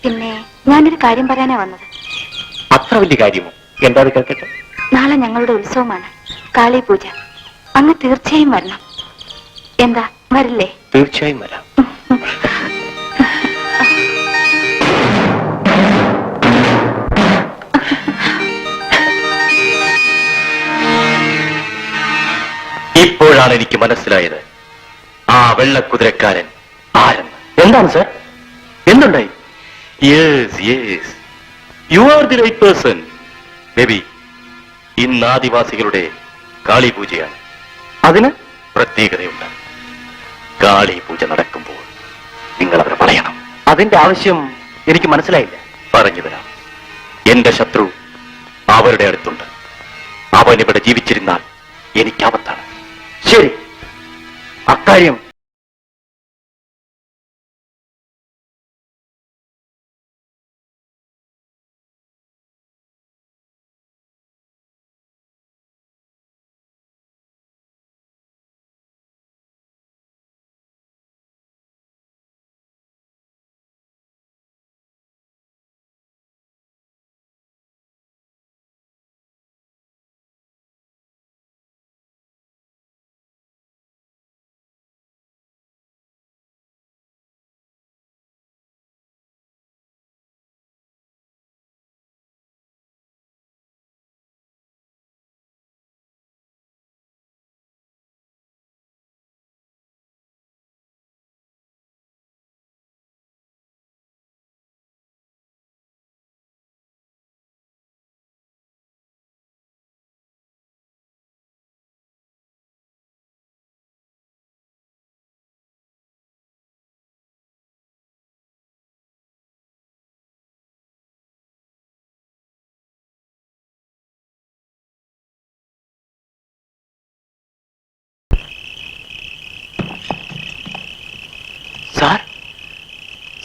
പിന്നെ ഞാനൊരു കാര്യം പറയാനാ വന്നത്. അത്ര വലിയ കാര്യമോ? എന്താ അത് കേൾക്കട്ടെ. നാളെ ഞങ്ങളുടെ ഉത്സവമാണ്, കാളി പൂജ. അങ്ങ് തീർച്ചയായും വരണം. എന്താ, വരില്ലേ? തീർച്ചയായും വരാം. ഇപ്പോഴാണ് എനിക്ക് മനസ്സിലായത് ആ വെള്ളക്കുതിരക്കാരൻ ആരെന്ന്. എന്താണ് സാർ, എന്തുണ്ടായി? Yes yes, you are the right person. Baby, ഇന്ന് ആദിവാസികളുടെ കാളി പൂജയാണ്. അതിന് പ്രത്യേകതയുണ്ട്. കാളി പൂജ നടക്കുമ്പോൾ നിങ്ങൾ അവരെ വളയണം. അതിന്റെ ആവശ്യം എനിക്ക് മനസ്സിലായില്ല. പറഞ്ഞു തരാം. എന്റെ ശത്രു അവരുടെ അടുത്തുണ്ട്. അവൻ ഇവിടെ ജീവിച്ചിരുന്നാൽ എനിക്ക് ആപത്താണ്. ശരി, അക്കാര്യം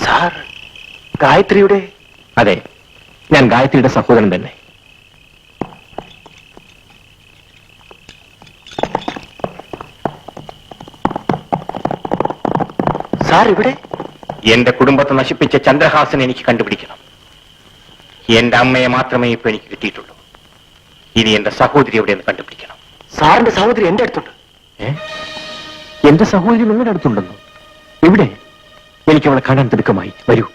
സാർ ഗായത്രിയുടെ? അതെ, ഞാൻ ഗായത്രിയുടെ സഹോദരൻ തന്നെ. സാർ ഇവിടെ? എന്റെ കുടുംബത്തെ നശിപ്പിച്ച ചന്ദ്രഹാസനെ എനിക്ക് കണ്ടുപിടിക്കണം. എന്റെ അമ്മയെ മാത്രമേ ഇപ്പൊ എനിക്ക് കിട്ടിയിട്ടുള്ളൂ. ഇനി എന്റെ സഹോദരി എവിടെയെന്ന് കണ്ടുപിടിക്കണം. സാറിന്റെ സഹോദരി എന്റെ അടുത്തുണ്ട്. എന്റെ സഹോദരി നിങ്ങളുടെ അടുത്തുണ്ടെന്നോ? എവിടെ? എനിക്ക് അവളെ കാണാൻ തിടുക്കമായി. വരൂ.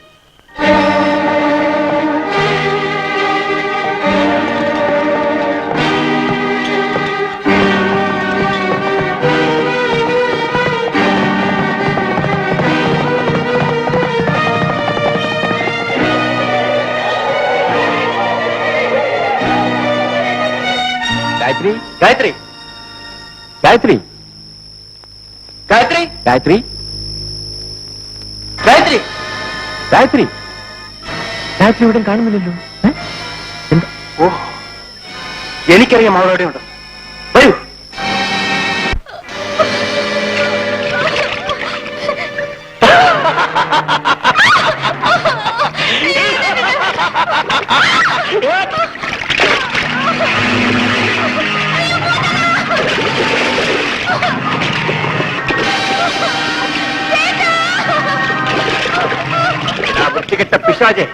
ഗായത്രി, ഗായത്രി, ഗായത്രി, ഗായത്രി, ഗായത്രി, ഗായത്രി, ഗായത്രി, ഗായത്രി ഇവിടെ കാണുന്നില്ലല്ലോ. എന്താ? ഓ, എനിക്കറിയാം അവളെവിടെ ഉണ്ട്. വരൂ. വൃത്തികെട്ട പിശാചെ,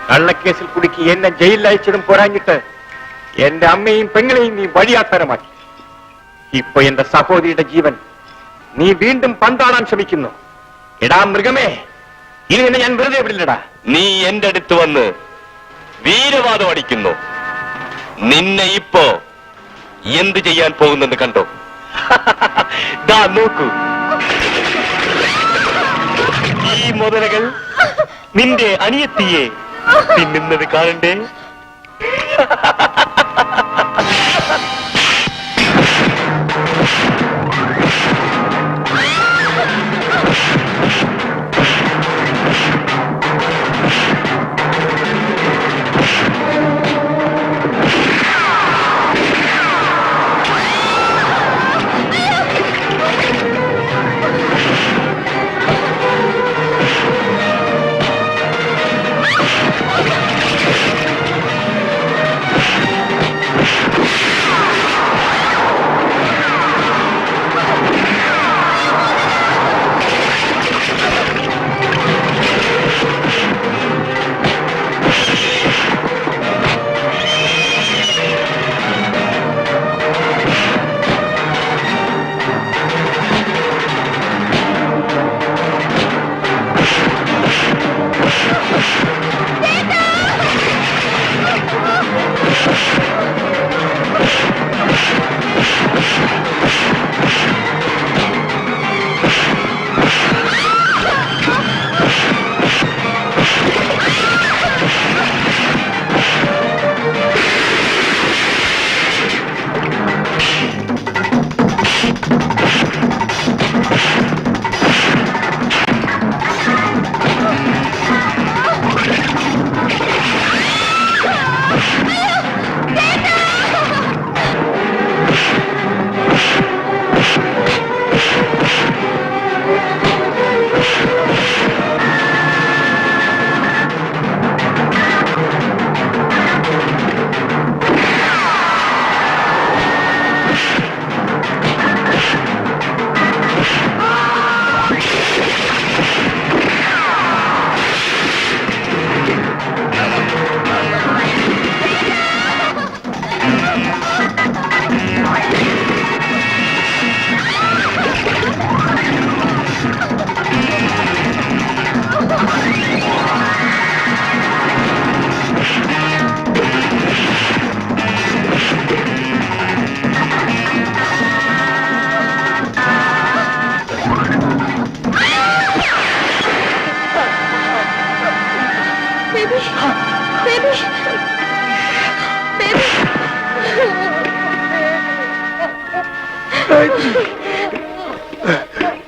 കള്ളക്കേസിൽ കുടുക്കി എന്നെ ജയിലിൽ അയച്ചതും പോരാഞ്ഞിട്ട് എന്റെ അമ്മയും പെങ്ങളെയും നീ വഴിയാത്തരമാക്കി. ഇപ്പൊ എന്റെ സഹോദരിയുടെ ജീവൻ നീ വീണ്ടും പന്താടാൻ ശ്രമിക്കുന്നു. എടാ മൃഗമേ, ഇനി നിന്നെ ഞാൻ വെറുതെ വിടില്ലടാ. നീ എന്റെ അടുത്ത് വന്ന് വീരവാദം അടിക്കുന്നു. നിന്നെ ഇപ്പോ എന്ത് ചെയ്യാൻ പോകുന്നെന്ന് കണ്ടോ? ദാ നോക്കൂ, ഈ മുതലകൾ നിന്റെ അനിയത്തിയെ തിന്നുന്നത് കാണണ്ടേ?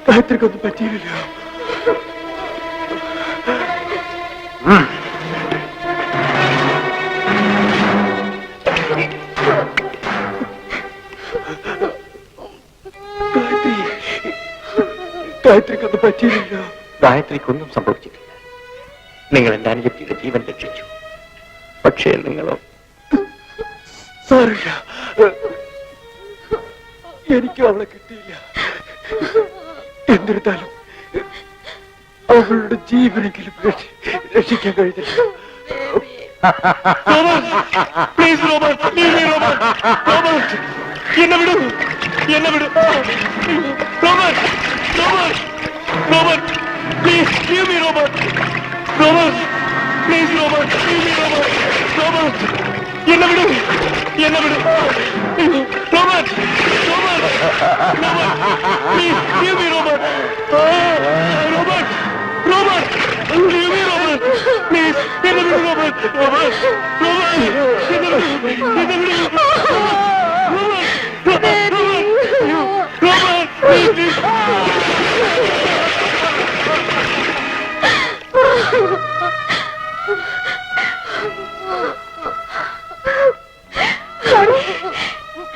ഗായത്രിക്കൊന്നും പറ്റിയില്ല. ഗായത്രിക്കൊന്നും പറ്റിയില്ല. ഗായത്രിക്കൊന്നും സംഭവിച്ചിട്ടില്ല. നിങ്ങൾ എന്റെ അനുജത്തിയുടെ ജീവൻ രക്ഷിച്ചു. പക്ഷേ നിങ്ങളോ? സാറില്ല, എനിക്കും അവളെ കിട്ടിയില്ല. എന്നിരുന്നാലും അവളുടെ ജീവനെങ്കിലും രക്ഷിക്കാൻ കഴിഞ്ഞില്ല. പ്ലീസ് റോബർട്ട്, റോബർട്ട്, എന്നെ വിടൂ, എന്നെ വിടൂ. Robert, Robert, Robert, please leave me Robert. Robert, please Robert, leave me Robert. Robert, എന്നെ വിടൂ, എന്നെ വിടൂ. Robert, Robert, Robert, please leave me Robert. Robert, Robert, leave me Robert. Please എന്നെ വിടൂ റോബർട്ട്. റോബർട്ട്, റോബർട്ട്, എന്നെ വിടൂ, എന്നെ വിടൂ. Robert, please.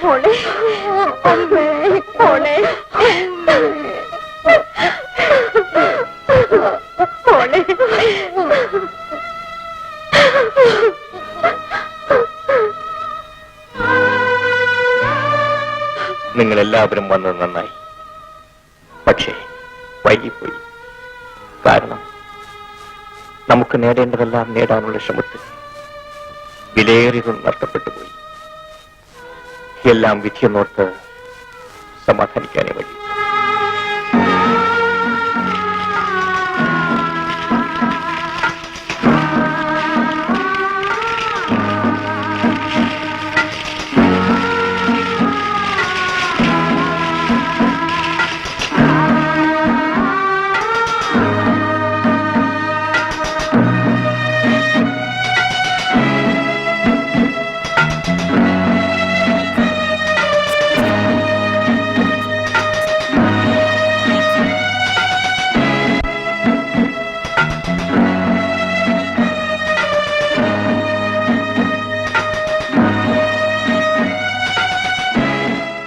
മോളെ, അമ്മേ, മോളെ, മോളെ. നിങ്ങൾ എല്ലാവരും വന്നത് നന്നായി. പക്ഷേ വൈകിപ്പോയി. കാരണം നമുക്ക് നേടേണ്ടതെല്ലാം നേടാനുള്ള ശ്രമത്തിൽ വിലയേറിയതും നഷ്ടപ്പെട്ടു പോയി. എല്ലാം വിധിയെന്നോർത്ത് സമാധാനിക്കാനേ വഴി.